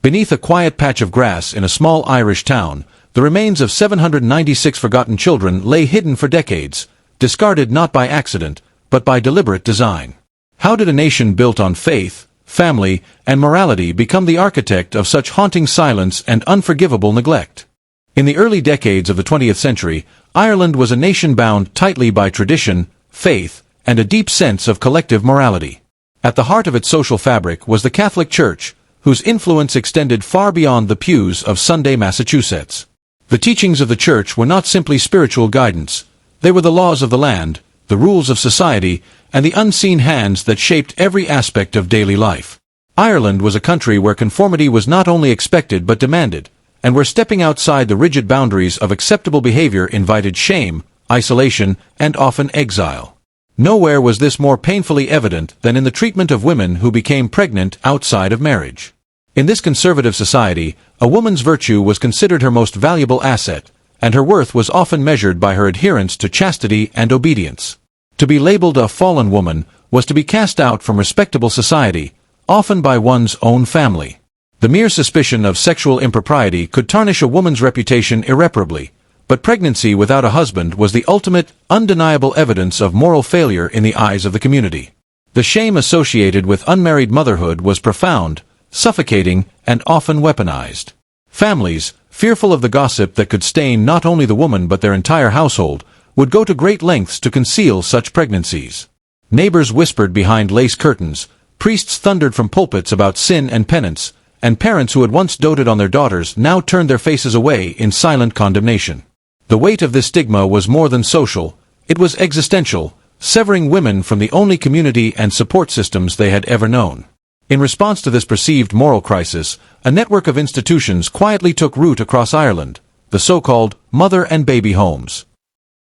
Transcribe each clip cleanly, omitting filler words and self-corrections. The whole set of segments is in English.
Beneath a quiet patch of grass in a small Irish town, the remains of 796 forgotten children lay hidden for decades, discarded not by accident, but by deliberate design. How did a nation built on faith, family, and morality become the architect of such haunting silence and unforgivable neglect? In the early decades of the 20th century, Ireland was a nation bound tightly by tradition, faith, and a deep sense of collective morality. At the heart of its social fabric was the Catholic Church, whose influence extended far beyond the pews of Sunday Massachusetts. The teachings of the Church were not simply spiritual guidance. They were the laws of the land, the rules of society, and the unseen hands that shaped every aspect of daily life. Ireland was a country where conformity was not only expected but demanded, and where stepping outside the rigid boundaries of acceptable behavior invited shame, isolation, and often exile. Nowhere was this more painfully evident than in the treatment of women who became pregnant outside of marriage. In this conservative society, a woman's virtue was considered her most valuable asset, and her worth was often measured by her adherence to chastity and obedience. To be labeled a fallen woman was to be cast out from respectable society, often by one's own family. The mere suspicion of sexual impropriety could tarnish a woman's reputation irreparably, but pregnancy without a husband was the ultimate, undeniable evidence of moral failure in the eyes of the community. The shame associated with unmarried motherhood was profound, suffocating, and often weaponized. Families, fearful of the gossip that could stain not only the woman but their entire household, would go to great lengths to conceal such pregnancies. Neighbors whispered behind lace curtains, priests thundered from pulpits about sin and penance, and parents who had once doted on their daughters now turned their faces away in silent condemnation. The weight of this stigma was more than social, it was existential, severing women from the only community and support systems they had ever known. In response to this perceived moral crisis, a network of institutions quietly took root across Ireland, the so-called mother and baby homes.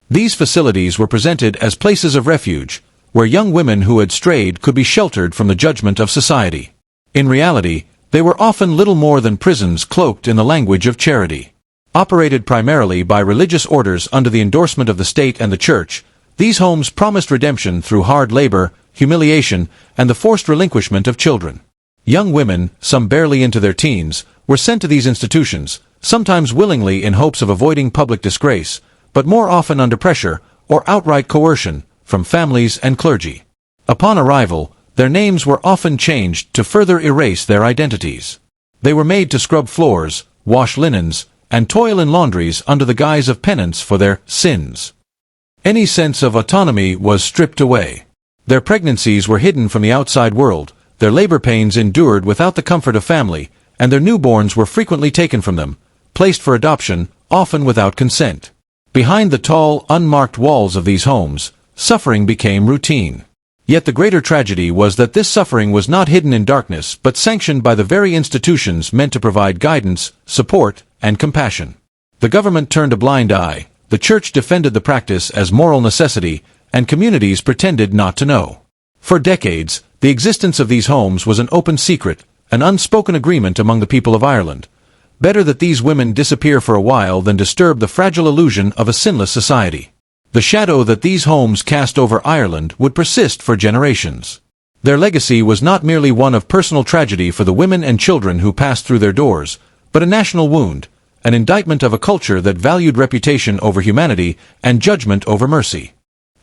These facilities were presented as places of refuge, where young women who had strayed could be sheltered from the judgment of society. In reality, they were often little more than prisons cloaked in the language of charity. Operated primarily by religious orders under the endorsement of the state and the church, these homes promised redemption through hard labor, humiliation, and the forced relinquishment of children. Young women, some barely into their teens, were sent to these institutions, sometimes willingly in hopes of avoiding public disgrace, but more often under pressure, or outright coercion, from families and clergy. Upon arrival, their names were often changed to further erase their identities. They were made to scrub floors, wash linens, and toil in laundries under the guise of penance for their sins. Any sense of autonomy was stripped away. Their pregnancies were hidden from the outside world, their labor pains endured without the comfort of family, and their newborns were frequently taken from them, placed for adoption, often without consent. Behind the tall, unmarked walls of these homes, suffering became routine. Yet the greater tragedy was that this suffering was not hidden in darkness but sanctioned by the very institutions meant to provide guidance, support, and compassion. The government turned a blind eye, the church defended the practice as moral necessity, and communities pretended not to know. For decades, the existence of these homes was an open secret, an unspoken agreement among the people of Ireland. Better that these women disappear for a while than disturb the fragile illusion of a sinless society. The shadow that these homes cast over Ireland would persist for generations. Their legacy was not merely one of personal tragedy for the women and children who passed through their doors, but a national wound, an indictment of a culture that valued reputation over humanity and judgment over mercy.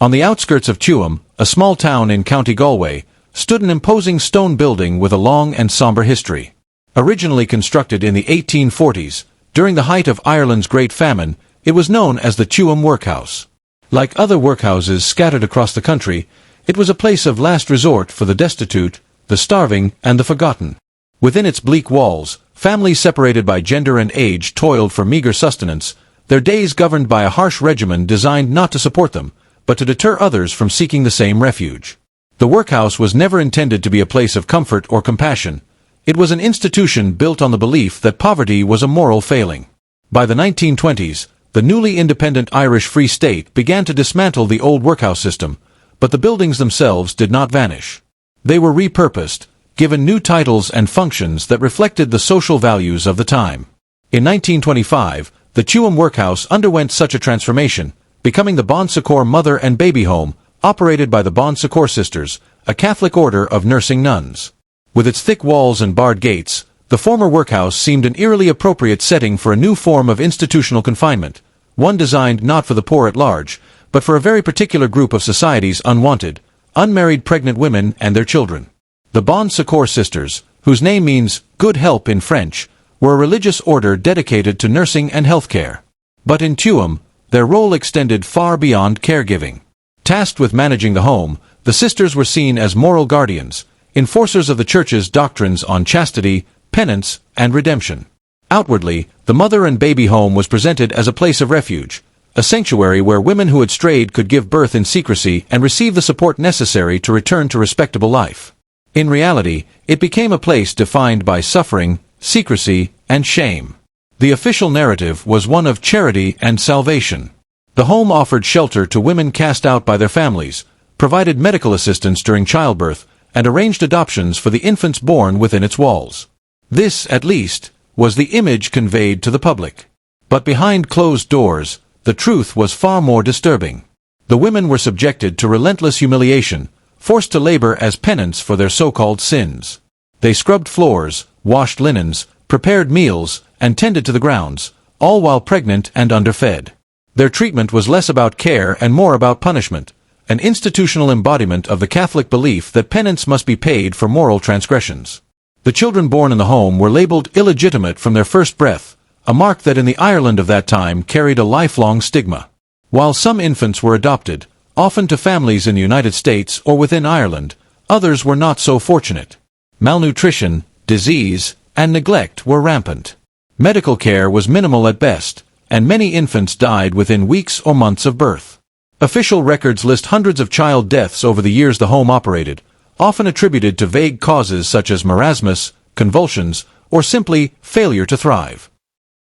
On the outskirts of Tuam, a small town in County Galway, stood an imposing stone building with a long and somber history. Originally constructed in the 1840s, during the height of Ireland's Great Famine, it was known as the Tuam Workhouse. Like other workhouses scattered across the country, it was a place of last resort for the destitute, the starving, and the forgotten. Within its bleak walls, families separated by gender and age toiled for meager sustenance, their days governed by a harsh regimen designed not to support them, but to deter others from seeking the same refuge. The workhouse was never intended to be a place of comfort or compassion. It was an institution built on the belief that poverty was a moral failing. By the 1920s, the newly independent Irish Free State began to dismantle the old workhouse system, but the buildings themselves did not vanish. They were repurposed, given new titles and functions that reflected the social values of the time. In 1925, the Tuam Workhouse underwent such a transformation, becoming the Bon Secours Mother and Baby Home, operated by the Bon Secours Sisters, a Catholic order of nursing nuns. With its thick walls and barred gates, the The former workhouse seemed an eerily appropriate setting for a new form of institutional confinement, one designed not for the poor at large, but for a very particular group of society's unwanted, unmarried pregnant women and their children. The Bon Secours Sisters, whose name means good help in French, were a religious order dedicated to nursing and health care. But in Tuam, their role extended far beyond caregiving. Tasked with managing the home, the sisters were seen as moral guardians, enforcers of the Church's doctrines on chastity, penance, and redemption. Outwardly, the mother and baby home was presented as a place of refuge, a sanctuary where women who had strayed could give birth in secrecy and receive the support necessary to return to respectable life. In reality, it became a place defined by suffering, secrecy, and shame. The official narrative was one of charity and salvation. The home offered shelter to women cast out by their families, provided medical assistance during childbirth, and arranged adoptions for the infants born within its walls. This, at least, was the image conveyed to the public. But behind closed doors, the truth was far more disturbing. The women were subjected to relentless humiliation, forced to labor as penance for their so-called sins. They scrubbed floors, washed linens, prepared meals, and tended to the grounds, all while pregnant and underfed. Their treatment was less about care and more about punishment, an institutional embodiment of the Catholic belief that penance must be paid for moral transgressions. The children born in the home were labeled illegitimate from their first breath, a mark that in the Ireland of that time carried a lifelong stigma. While some infants were adopted, often to families in the United States or within Ireland, others were not so fortunate. Malnutrition, disease, and neglect were rampant. Medical care was minimal at best, and many infants died within weeks or months of birth. Official records list hundreds of child deaths over the years the home operated, often attributed to vague causes such as marasmus, convulsions, or simply failure to thrive.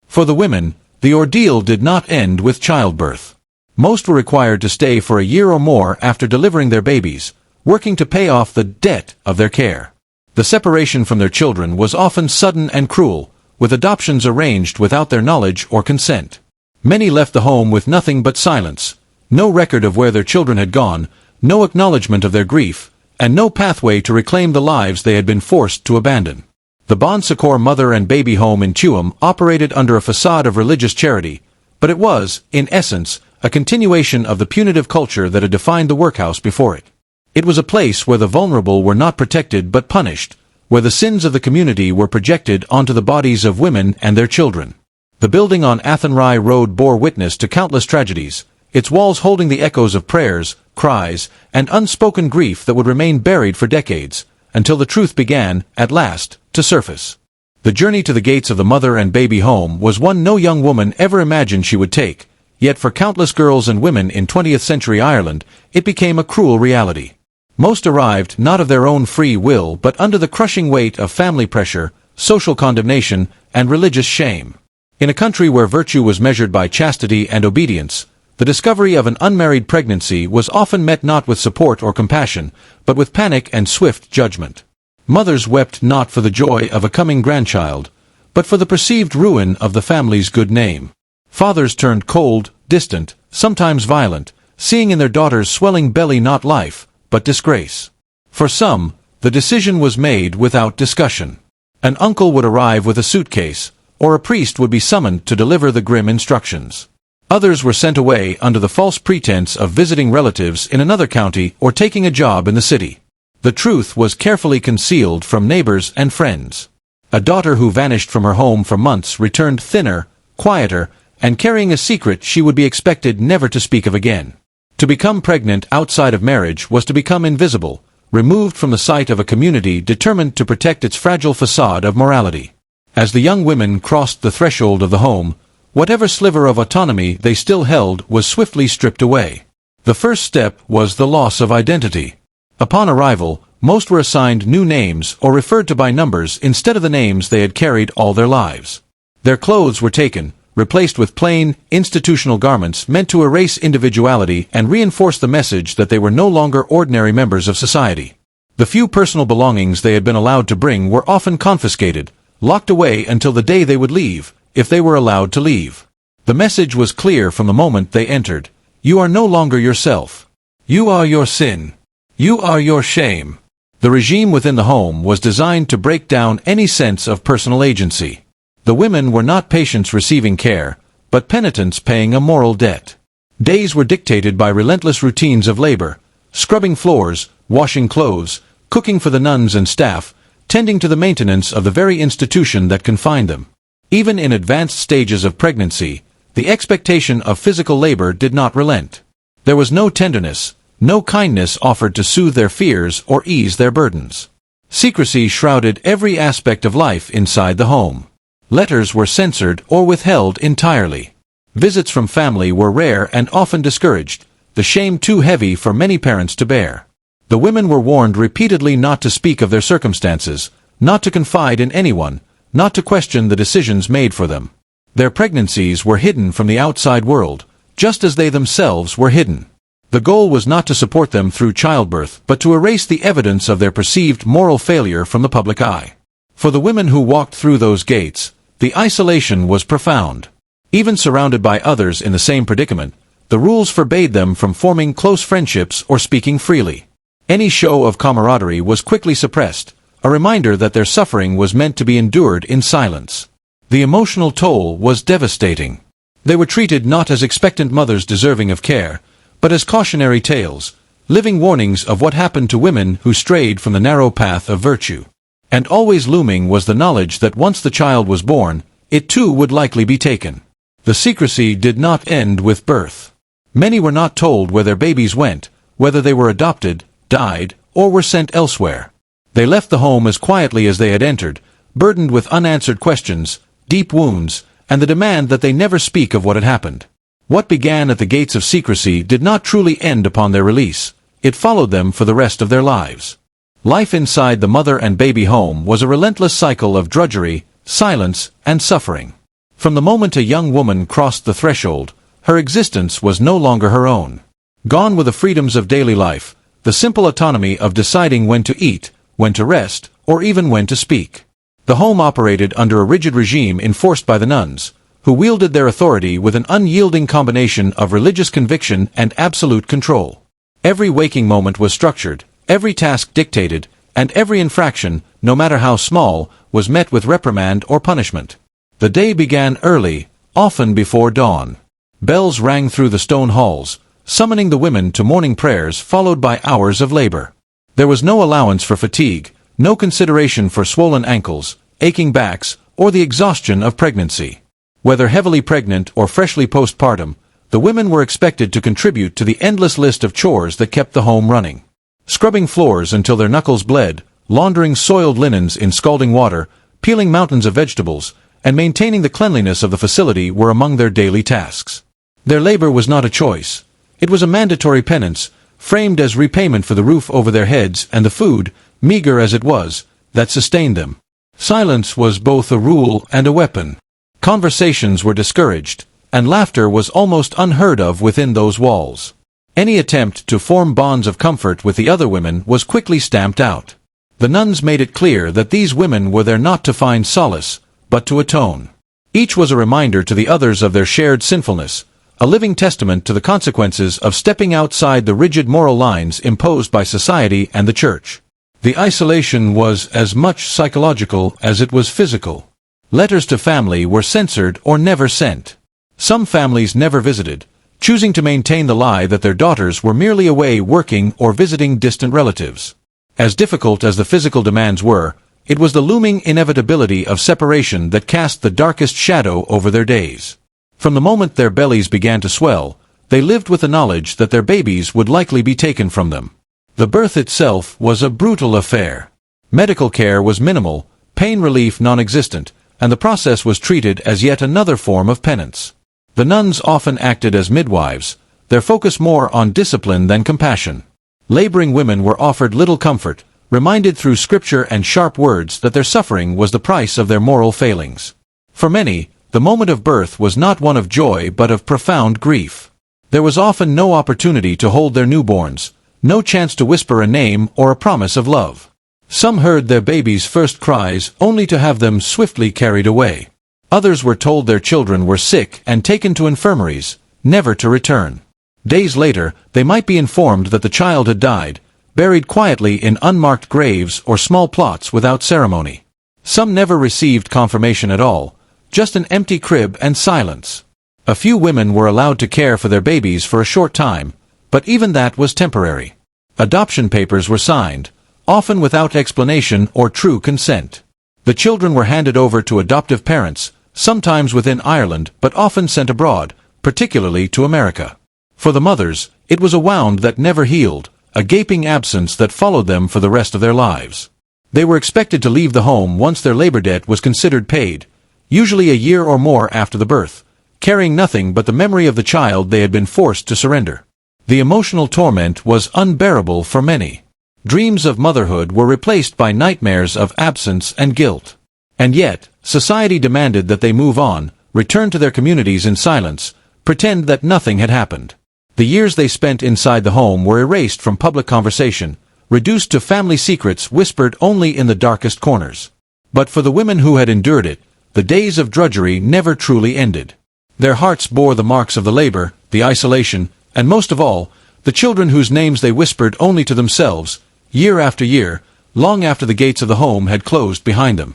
For the women, the ordeal did not end with childbirth. Most were required to stay for a year or more after delivering their babies, working to pay off the debt of their care. The separation from their children was often sudden and cruel, with adoptions arranged without their knowledge or consent. Many left the home with nothing but silence, no record of where their children had gone, no acknowledgement of their grief, and no pathway to reclaim the lives they had been forced to abandon. The Bon Secours Mother and Baby Home in Tuam operated under a facade of religious charity, but it was, in essence, a continuation of the punitive culture that had defined the workhouse before it. It was a place where the vulnerable were not protected but punished, where the sins of the community were projected onto the bodies of women and their children. The building on Athenry Road bore witness to countless tragedies, its walls holding the echoes of prayers, cries, and unspoken grief that would remain buried for decades, until the truth began, at last, to surface. The journey to the gates of the Mother and Baby Home was one no young woman ever imagined she would take, yet for countless girls and women in 20th century Ireland, it became a cruel reality. Most arrived not of their own free will but under the crushing weight of family pressure, social condemnation, and religious shame. In a country where virtue was measured by chastity and obedience, the discovery of an unmarried pregnancy was often met not with support or compassion, but with panic and swift judgment. Mothers wept not for the joy of a coming grandchild, but for the perceived ruin of the family's good name. Fathers turned cold, distant, sometimes violent, seeing in their daughter's swelling belly not life, but disgrace. For some, the decision was made without discussion. An uncle would arrive with a suitcase, or a priest would be summoned to deliver the grim instructions. Others were sent away under the false pretense of visiting relatives in another county or taking a job in the city. The truth was carefully concealed from neighbors and friends. A daughter who vanished from her home for months returned thinner, quieter, and carrying a secret she would be expected never to speak of again. To become pregnant outside of marriage was to become invisible, removed from the sight of a community determined to protect its fragile facade of morality. As the young women crossed the threshold of the home, whatever sliver of autonomy they still held was swiftly stripped away. The first step was the loss of identity. Upon arrival, most were assigned new names or referred to by numbers instead of the names they had carried all their lives. Their clothes were taken, replaced with plain, institutional garments meant to erase individuality and reinforce the message that they were no longer ordinary members of society. The few personal belongings they had been allowed to bring were often confiscated, locked away until the day they would leave, if they were allowed to leave. The message was clear from the moment they entered. You are no longer yourself. You are your sin. You are your shame. The regime within the home was designed to break down any sense of personal agency. The women were not patients receiving care, but penitents paying a moral debt. Days were dictated by relentless routines of labor, scrubbing floors, washing clothes, cooking for the nuns and staff, tending to the maintenance of the very institution that confined them. Even in advanced stages of pregnancy, the expectation of physical labor did not relent. There was no tenderness, no kindness offered to soothe their fears or ease their burdens. Secrecy shrouded every aspect of life inside the home. Letters were censored or withheld entirely. Visits from family were rare and often discouraged, the shame too heavy for many parents to bear. The women were warned repeatedly not to speak of their circumstances, not to confide in anyone, not to question the decisions made for them. Their pregnancies were hidden from the outside world, just as they themselves were hidden. The goal was not to support them through childbirth, but to erase the evidence of their perceived moral failure from the public eye. For the women who walked through those gates, the isolation was profound. Even surrounded by others in the same predicament, the rules forbade them from forming close friendships or speaking freely. Any show of camaraderie was quickly suppressed, a reminder that their suffering was meant to be endured in silence. The emotional toll was devastating. They were treated not as expectant mothers deserving of care, but as cautionary tales, living warnings of what happened to women who strayed from the narrow path of virtue. And always looming was the knowledge that once the child was born, it too would likely be taken. The secrecy did not end with birth. Many were not told where their babies went, whether they were adopted, died, or were sent elsewhere. They left the home as quietly as they had entered, burdened with unanswered questions, deep wounds, and the demand that they never speak of what had happened. What began at the gates of secrecy did not truly end upon their release. It followed them for the rest of their lives. Life inside the mother and baby home was a relentless cycle of drudgery, silence, and suffering. From the moment a young woman crossed the threshold, her existence was no longer her own. Gone were the freedoms of daily life, the simple autonomy of deciding when to eat, when to rest, or even when to speak. The home operated under a rigid regime enforced by the nuns, who wielded their authority with an unyielding combination of religious conviction and absolute control. Every waking moment was structured, every task dictated, and every infraction, no matter how small, was met with reprimand or punishment. The day began early, often before dawn. Bells rang through the stone halls, summoning the women to morning prayers followed by hours of labor. There was no allowance for fatigue, no consideration for swollen ankles, aching backs, or the exhaustion of pregnancy. Whether heavily pregnant or freshly postpartum, the women were expected to contribute to the endless list of chores that kept the home running. Scrubbing floors until their knuckles bled, laundering soiled linens in scalding water, peeling mountains of vegetables, and maintaining the cleanliness of the facility were among their daily tasks. Their labor was not a choice. It was a mandatory penance, framed as repayment for the roof over their heads and the food, meager as it was, that sustained them. Silence was both a rule and a weapon. Conversations were discouraged, and laughter was almost unheard of within those walls. Any attempt to form bonds of comfort with the other women was quickly stamped out. The nuns made it clear that these women were there not to find solace, but to atone. Each was a reminder to the others of their shared sinfulness, a living testament to the consequences of stepping outside the rigid moral lines imposed by society and the church. The isolation was as much psychological as it was physical. Letters to family were censored or never sent. Some families never visited, choosing to maintain the lie that their daughters were merely away working or visiting distant relatives. As difficult as the physical demands were, it was the looming inevitability of separation that cast the darkest shadow over their days. From the moment their bellies began to swell, they lived with the knowledge that their babies would likely be taken from them. The birth itself was a brutal affair. Medical care was minimal, pain relief non-existent, and the process was treated as yet another form of penance. The nuns often acted as midwives, their focus more on discipline than compassion. Laboring women were offered little comfort, reminded through scripture and sharp words that their suffering was the price of their moral failings. For many, the moment of birth was not one of joy but of profound grief. There was often no opportunity to hold their newborns, no chance to whisper a name or a promise of love. Some heard their babies' first cries only to have them swiftly carried away. Others were told their children were sick and taken to infirmaries, never to return. Days later, they might be informed that the child had died, buried quietly in unmarked graves or small plots without ceremony. Some never received confirmation at all, just an empty crib and silence. A few women were allowed to care for their babies for a short time, but even that was temporary. Adoption papers were signed, often without explanation or true consent. The children were handed over to adoptive parents, sometimes within Ireland but often sent abroad, particularly to America. For the mothers, it was a wound that never healed, a gaping absence that followed them for the rest of their lives. They were expected to leave the home once their labor debt was considered paid, usually a year or more after the birth, carrying nothing but the memory of the child they had been forced to surrender. The emotional torment was unbearable for many. Dreams of motherhood were replaced by nightmares of absence and guilt. And yet, society demanded that they move on, return to their communities in silence, pretend that nothing had happened. The years they spent inside the home were erased from public conversation, reduced to family secrets whispered only in the darkest corners. But for the women who had endured it, the days of drudgery never truly ended. Their hearts bore the marks of the labor, the isolation, and most of all, the children whose names they whispered only to themselves, year after year, long after the gates of the home had closed behind them.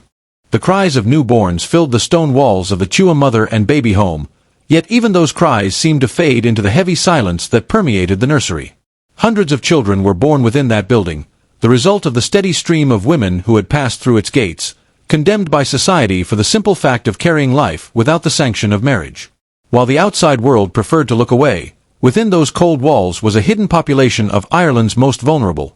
The cries of newborns filled the stone walls of the Tuam mother and baby home, yet even those cries seemed to fade into the heavy silence that permeated the nursery. Hundreds of children were born within that building, the result of the steady stream of women who had passed through its gates, condemned by society for the simple fact of carrying life without the sanction of marriage. While the outside world preferred to look away, within those cold walls was a hidden population of Ireland's most vulnerable,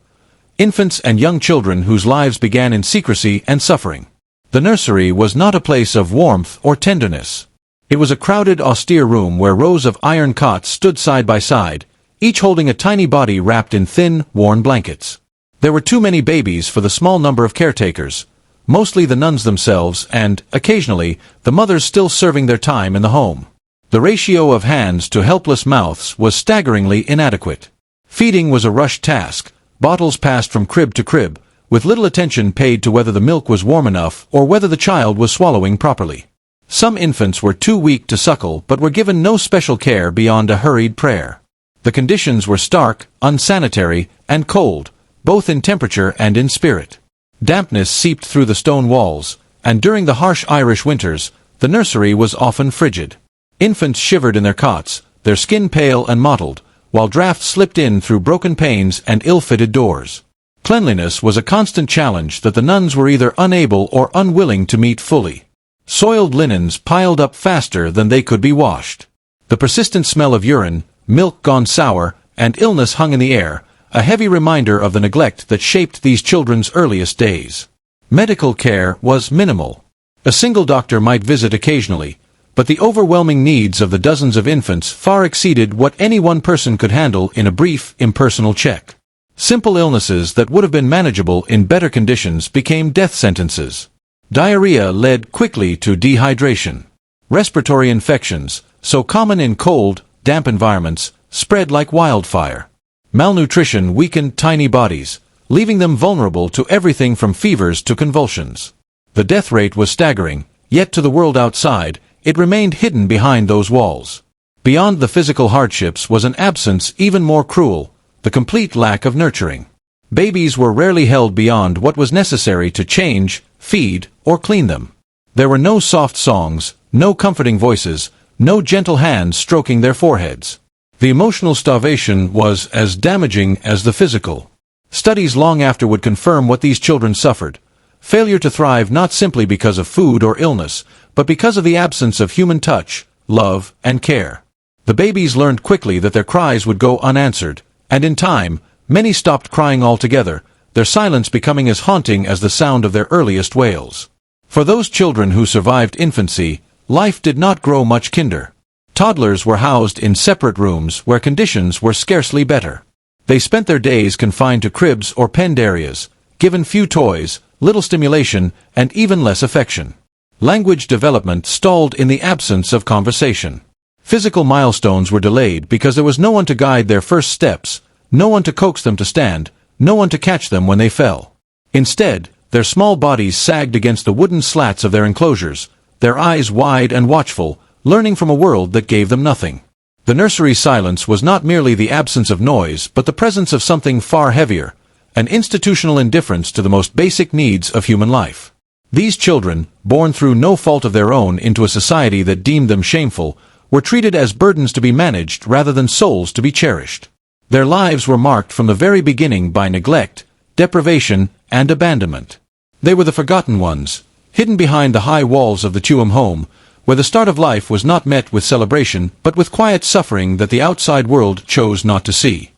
infants and young children whose lives began in secrecy and suffering. The nursery was not a place of warmth or tenderness. It was a crowded, austere room where rows of iron cots stood side by side, each holding a tiny body wrapped in thin, worn blankets. There were too many babies for the small number of caretakers, mostly the nuns themselves and, occasionally, the mothers still serving their time in the home. The ratio of hands to helpless mouths was staggeringly inadequate. Feeding was a rushed task, bottles passed from crib to crib, with little attention paid to whether the milk was warm enough or whether the child was swallowing properly. Some infants were too weak to suckle but were given no special care beyond a hurried prayer. The conditions were stark, unsanitary, and cold, both in temperature and in spirit. Dampness seeped through the stone walls, and during the harsh Irish winters, the nursery was often frigid. Infants shivered in their cots, their skin pale and mottled, while drafts slipped in through broken panes and ill-fitted doors. Cleanliness was a constant challenge that the nuns were either unable or unwilling to meet fully. Soiled linens piled up faster than they could be washed. The persistent smell of urine, milk gone sour, and illness hung in the air, a heavy reminder of the neglect that shaped these children's earliest days. Medical care was minimal. A single doctor might visit occasionally, but the overwhelming needs of the dozens of infants far exceeded what any one person could handle in a brief, impersonal check. Simple illnesses that would have been manageable in better conditions became death sentences. Diarrhea led quickly to dehydration. Respiratory infections, so common in cold, damp environments, spread like wildfire. Malnutrition weakened tiny bodies, leaving them vulnerable to everything from fevers to convulsions. The death rate was staggering, yet to the world outside, it remained hidden behind those walls. Beyond the physical hardships was an absence even more cruel, the complete lack of nurturing. Babies were rarely held beyond what was necessary to change, feed, or clean them. There were no soft songs, no comforting voices, no gentle hands stroking their foreheads. The emotional starvation was as damaging as the physical. Studies long after would confirm what these children suffered. Failure to thrive not simply because of food or illness, but because of the absence of human touch, love, and care. The babies learned quickly that their cries would go unanswered, and in time, many stopped crying altogether, their silence becoming as haunting as the sound of their earliest wails. For those children who survived infancy, life did not grow much kinder. Toddlers were housed in separate rooms where conditions were scarcely better. They spent their days confined to cribs or penned areas, given few toys, little stimulation, and even less affection. Language development stalled in the absence of conversation. Physical milestones were delayed because there was no one to guide their first steps, no one to coax them to stand, no one to catch them when they fell. Instead, their small bodies sagged against the wooden slats of their enclosures, their eyes wide and watchful, learning from a world that gave them nothing. The nursery silence was not merely the absence of noise but the presence of something far heavier, an institutional indifference to the most basic needs of human life. These children, born through no fault of their own into a society that deemed them shameful, were treated as burdens to be managed rather than souls to be cherished. Their lives were marked from the very beginning by neglect, deprivation, and abandonment. They were the forgotten ones, hidden behind the high walls of the Tuam home, where the start of life was not met with celebration but with quiet suffering that the outside world chose not to see.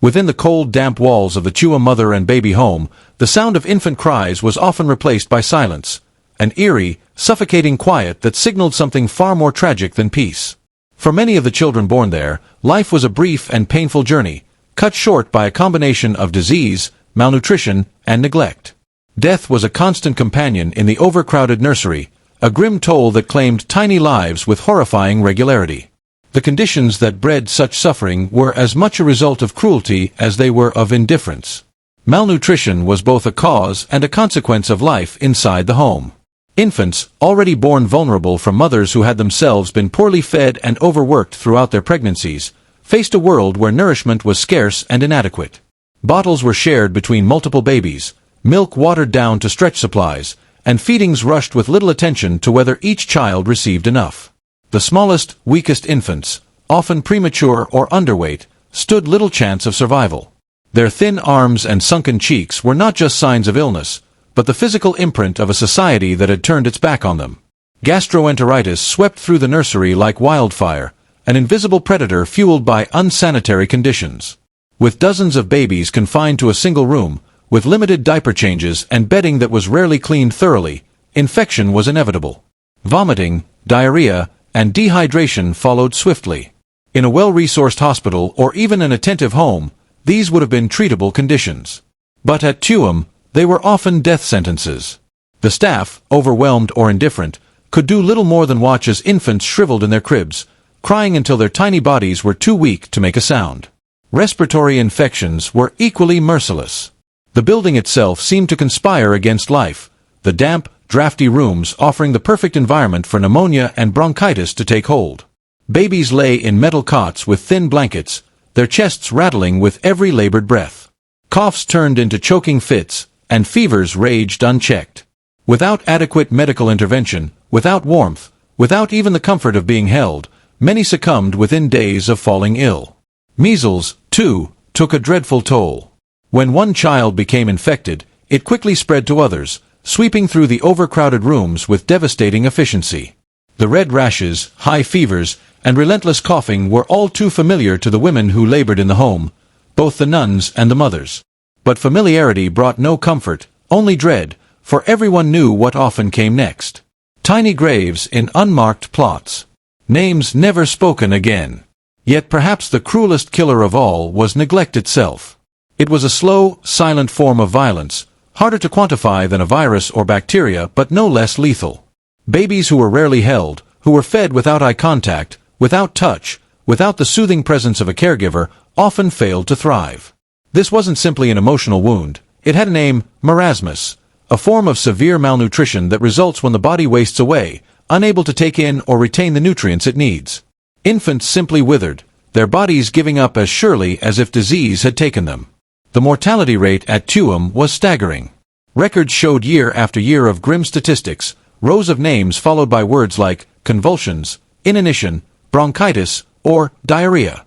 Within the cold, damp walls of the Tuam mother and baby home, the sound of infant cries was often replaced by silence, an eerie, suffocating quiet that signaled something far more tragic than peace. For many of the children born there, life was a brief and painful journey, cut short by a combination of disease, malnutrition, and neglect. Death was a constant companion in the overcrowded nursery, a grim toll that claimed tiny lives with horrifying regularity. The conditions that bred such suffering were as much a result of cruelty as they were of indifference. Malnutrition was both a cause and a consequence of life inside the home. Infants, already born vulnerable from mothers who had themselves been poorly fed and overworked throughout their pregnancies, faced a world where nourishment was scarce and inadequate. Bottles were shared between multiple babies, milk watered down to stretch supplies, and feedings rushed with little attention to whether each child received enough. The smallest, weakest infants, often premature or underweight, stood little chance of survival. Their thin arms and sunken cheeks were not just signs of illness, but the physical imprint of a society that had turned its back on them. Gastroenteritis swept through the nursery like wildfire, an invisible predator fueled by unsanitary conditions. With dozens of babies confined to a single room, with limited diaper changes and bedding that was rarely cleaned thoroughly, infection was inevitable. Vomiting, diarrhea, and dehydration followed swiftly. In a well-resourced hospital or even an attentive home, these would have been treatable conditions. But at Tuam, they were often death sentences. The staff, overwhelmed or indifferent, could do little more than watch as infants shriveled in their cribs, crying until their tiny bodies were too weak to make a sound. Respiratory infections were equally merciless. The building itself seemed to conspire against life, the damp, drafty rooms offering the perfect environment for pneumonia and bronchitis to take hold. Babies lay in metal cots with thin blankets, their chests rattling with every labored breath. Coughs turned into choking fits, and fevers raged unchecked. Without adequate medical intervention, without warmth, without even the comfort of being held, many succumbed within days of falling ill. Measles, too, took a dreadful toll. When one child became infected, it quickly spread to others, sweeping through the overcrowded rooms with devastating efficiency. The red rashes, high fevers, and relentless coughing were all too familiar to the women who labored in the home, both the nuns and the mothers. But familiarity brought no comfort, only dread, for everyone knew what often came next. Tiny graves in unmarked plots. Names never spoken again. Yet perhaps the cruelest killer of all was neglect itself. It was a slow, silent form of violence, harder to quantify than a virus or bacteria but no less lethal. Babies who were rarely held, who were fed without eye contact, without touch, without the soothing presence of a caregiver, often failed to thrive. This wasn't simply an emotional wound. It had a name, marasmus, a form of severe malnutrition that results when the body wastes away, unable to take in or retain the nutrients it needs. Infants simply withered, their bodies giving up as surely as if disease had taken them. The mortality rate at Tuam was staggering. Records showed year after year of grim statistics, rows of names followed by words like convulsions, inanition, bronchitis, or diarrhea.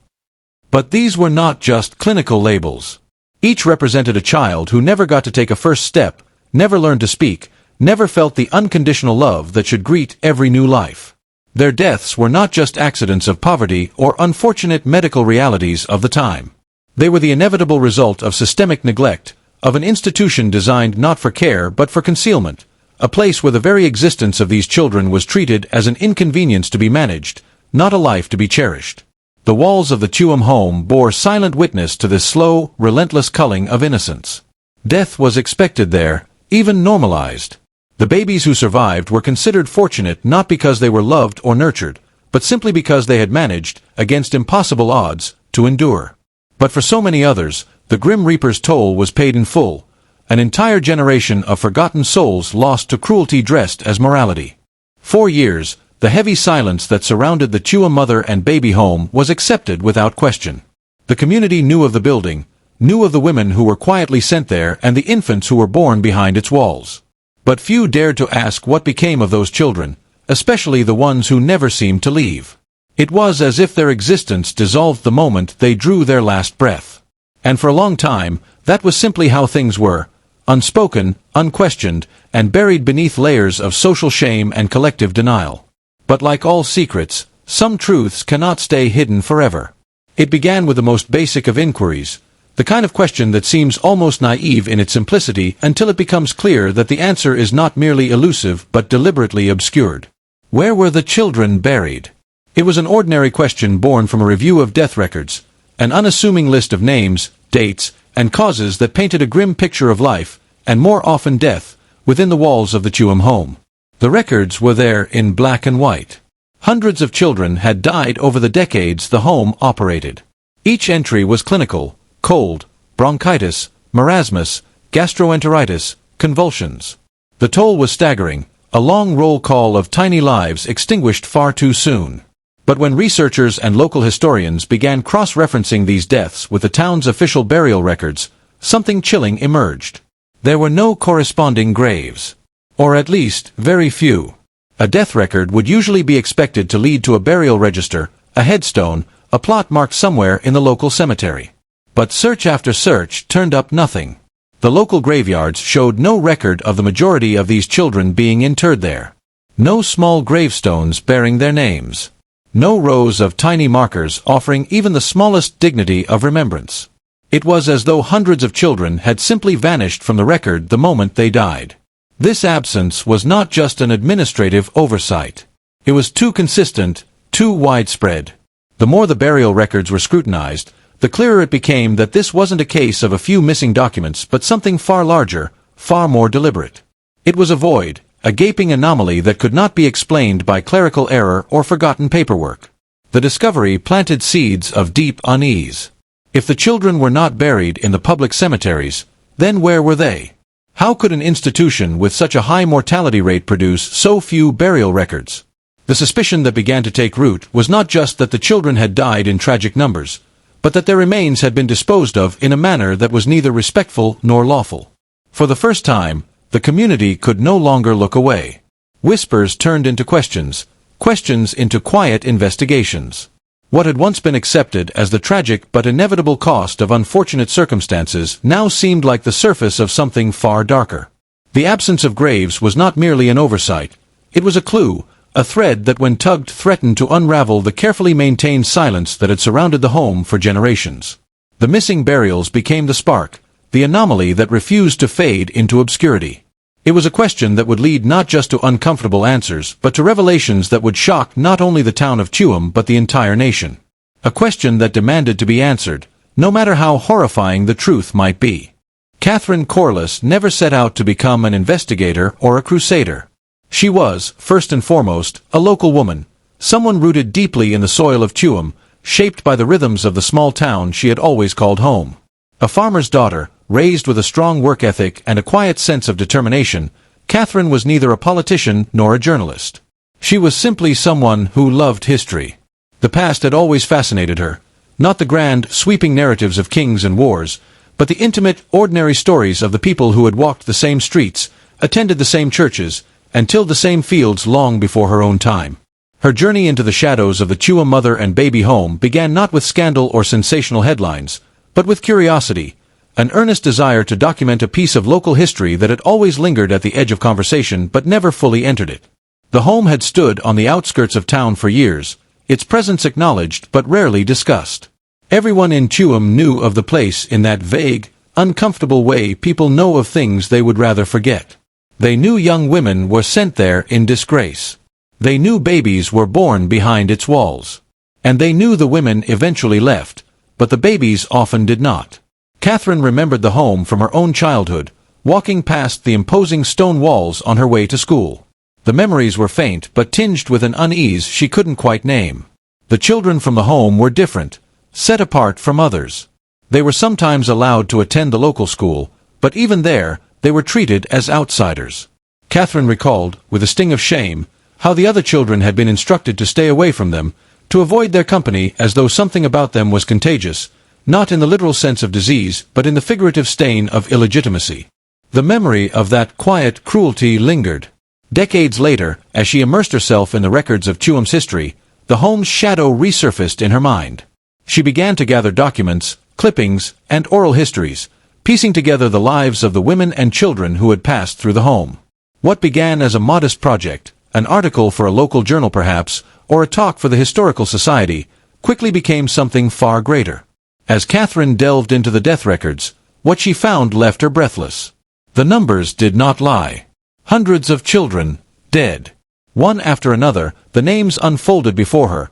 But these were not just clinical labels. Each represented a child who never got to take a first step, never learned to speak, never felt the unconditional love that should greet every new life. Their deaths were not just accidents of poverty or unfortunate medical realities of the time. They were the inevitable result of systemic neglect, of an institution designed not for care but for concealment, a place where the very existence of these children was treated as an inconvenience to be managed, not a life to be cherished. The walls of the Tuam home bore silent witness to this slow, relentless culling of innocence. Death was expected there, even normalized. The babies who survived were considered fortunate not because they were loved or nurtured, but simply because they had managed, against impossible odds, to endure. But for so many others, the Grim Reaper's toll was paid in full, an entire generation of forgotten souls lost to cruelty dressed as morality. 4 years, the heavy silence that surrounded the Tuam mother and baby home was accepted without question. The community knew of the building, knew of the women who were quietly sent there and the infants who were born behind its walls. But few dared to ask what became of those children, especially the ones who never seemed to leave. It was as if their existence dissolved the moment they drew their last breath. And for a long time, that was simply how things were, unspoken, unquestioned, and buried beneath layers of social shame and collective denial. But like all secrets, some truths cannot stay hidden forever. It began with the most basic of inquiries, the kind of question that seems almost naive in its simplicity until it becomes clear that the answer is not merely elusive but deliberately obscured. Where were the children buried? It was an ordinary question born from a review of death records, an unassuming list of names, dates, and causes that painted a grim picture of life, and more often death, within the walls of the Tuam home. The records were there in black and white. Hundreds of children had died over the decades the home operated. Each entry was clinical: cold, bronchitis, marasmus, gastroenteritis, convulsions. The toll was staggering, a long roll call of tiny lives extinguished far too soon. But when researchers and local historians began cross-referencing these deaths with the town's official burial records, something chilling emerged. There were no corresponding graves. Or at least, very few. A death record would usually be expected to lead to a burial register, a headstone, a plot marked somewhere in the local cemetery. But search after search turned up nothing. The local graveyards showed no record of the majority of these children being interred there. No small gravestones bearing their names. No rows of tiny markers offering even the smallest dignity of remembrance. It was as though hundreds of children had simply vanished from the record the moment they died. This absence was not just an administrative oversight. It was too consistent, too widespread. The more the burial records were scrutinized, the clearer it became that this wasn't a case of a few missing documents but something far larger, far more deliberate. It was a void, a gaping anomaly that could not be explained by clerical error or forgotten paperwork. The discovery planted seeds of deep unease. If the children were not buried in the public cemeteries, then where were they? How could an institution with such a high mortality rate produce so few burial records? The suspicion that began to take root was not just that the children had died in tragic numbers, but that their remains had been disposed of in a manner that was neither respectful nor lawful. For the first time, the community could no longer look away. Whispers turned into questions, questions into quiet investigations. What had once been accepted as the tragic but inevitable cost of unfortunate circumstances now seemed like the surface of something far darker. The absence of graves was not merely an oversight. It was a clue, a thread that when tugged threatened to unravel the carefully maintained silence that had surrounded the home for generations. The missing burials became the spark, the anomaly that refused to fade into obscurity. It was a question that would lead not just to uncomfortable answers, but to revelations that would shock not only the town of Tuam but the entire nation. A question that demanded to be answered, no matter how horrifying the truth might be. Catherine Corliss never set out to become an investigator or a crusader. She was, first and foremost, a local woman, someone rooted deeply in the soil of Tuam, shaped by the rhythms of the small town she had always called home. A farmer's daughter, raised with a strong work ethic and a quiet sense of determination, Catherine was neither a politician nor a journalist. She was simply someone who loved history. The past had always fascinated her, not the grand, sweeping narratives of kings and wars, but the intimate, ordinary stories of the people who had walked the same streets, attended the same churches, and tilled the same fields long before her own time. Her journey into the shadows of the Tuam mother and baby home began not with scandal or sensational headlines, but with curiosity, an earnest desire to document a piece of local history that had always lingered at the edge of conversation but never fully entered it. The home had stood on the outskirts of town for years, its presence acknowledged but rarely discussed. Everyone in Tuam knew of the place in that vague, uncomfortable way people know of things they would rather forget. They knew young women were sent there in disgrace. They knew babies were born behind its walls. And they knew the women eventually left, but the babies often did not. Catherine remembered the home from her own childhood, walking past the imposing stone walls on her way to school. The memories were faint but tinged with an unease she couldn't quite name. The children from the home were different, set apart from others. They were sometimes allowed to attend the local school, but even there, they were treated as outsiders. Catherine recalled, with a sting of shame, how the other children had been instructed to stay away from them, to avoid their company as though something about them was contagious, Not in the literal sense of disease, but in the figurative stain of illegitimacy. The memory of that quiet cruelty lingered. Decades later, as she immersed herself in the records of Tuam's history, the home's shadow resurfaced in her mind. She began to gather documents, clippings, and oral histories, piecing together the lives of the women and children who had passed through the home. What began as a modest project, an article for a local journal perhaps, or a talk for the Historical Society, quickly became something far greater. As Catherine delved into the death records, what she found left her breathless. The numbers did not lie. Hundreds of children, dead. One after another, the names unfolded before her.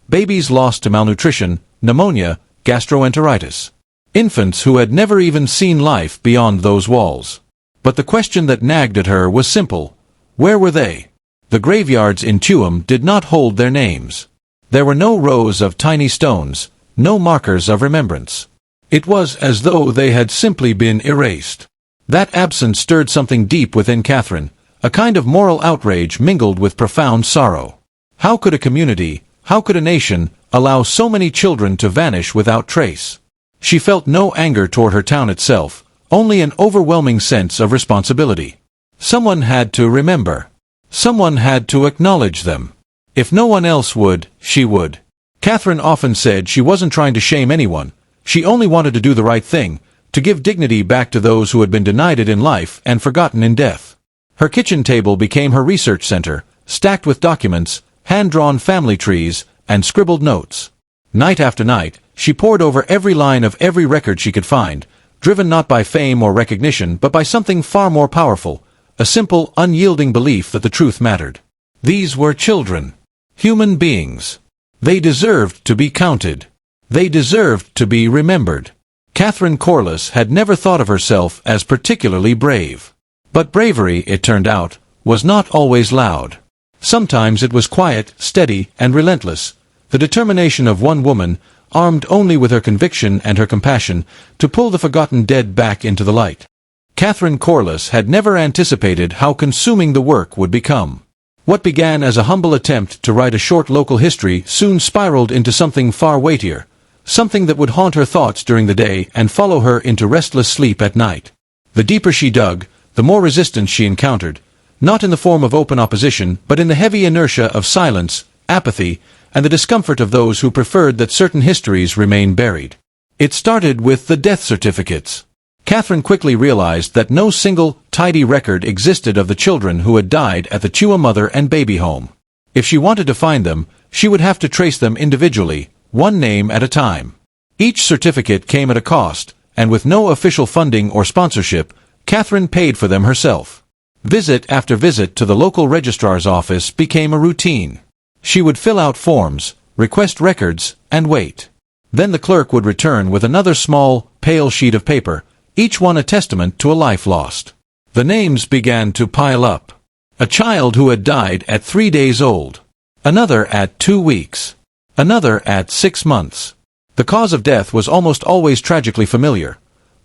Babies lost to malnutrition, pneumonia, gastroenteritis. Infants who had never even seen life beyond those walls. But the question that nagged at her was simple. Where were they? The graveyards in Tuam did not hold their names. There were no rows of tiny stones, no markers of remembrance. It was as though they had simply been erased. That absence stirred something deep within Catherine, a kind of moral outrage mingled with profound sorrow. How could a community, how could a nation, allow so many children to vanish without trace? She felt no anger toward her town itself, only an overwhelming sense of responsibility. Someone had to remember. Someone had to acknowledge them. If no one else would, she would. Catherine often said she wasn't trying to shame anyone. She only wanted to do the right thing, to give dignity back to those who had been denied it in life and forgotten in death. Her kitchen table became her research center, stacked with documents, hand-drawn family trees, and scribbled notes. Night after night, she pored over every line of every record she could find, driven not by fame or recognition but by something far more powerful, a simple, unyielding belief that the truth mattered. These were children. Human beings. They deserved to be counted. They deserved to be remembered. Catherine Corliss had never thought of herself as particularly brave. But bravery, it turned out, was not always loud. Sometimes it was quiet, steady, and relentless, the determination of one woman, armed only with her conviction and her compassion, to pull the forgotten dead back into the light. Catherine Corliss had never anticipated how consuming the work would become. What began as a humble attempt to write a short local history soon spiraled into something far weightier, something that would haunt her thoughts during the day and follow her into restless sleep at night. The deeper she dug, the more resistance she encountered, not in the form of open opposition, but in the heavy inertia of silence, apathy, and the discomfort of those who preferred that certain histories remain buried. It started with the death certificates. Catherine quickly realized that no single, tidy record existed of the children who had died at the Tuam mother and baby home. If she wanted to find them, she would have to trace them individually, one name at a time. Each certificate came at a cost, and with no official funding or sponsorship, Catherine paid for them herself. Visit after visit to the local registrar's office became a routine. She would fill out forms, request records, and wait. Then the clerk would return with another small, pale sheet of paper, each one a testament to a life lost. The names began to pile up. A child who had died at 3 days old. Another at 2 weeks. Another at 6 months. The cause of death was almost always tragically familiar.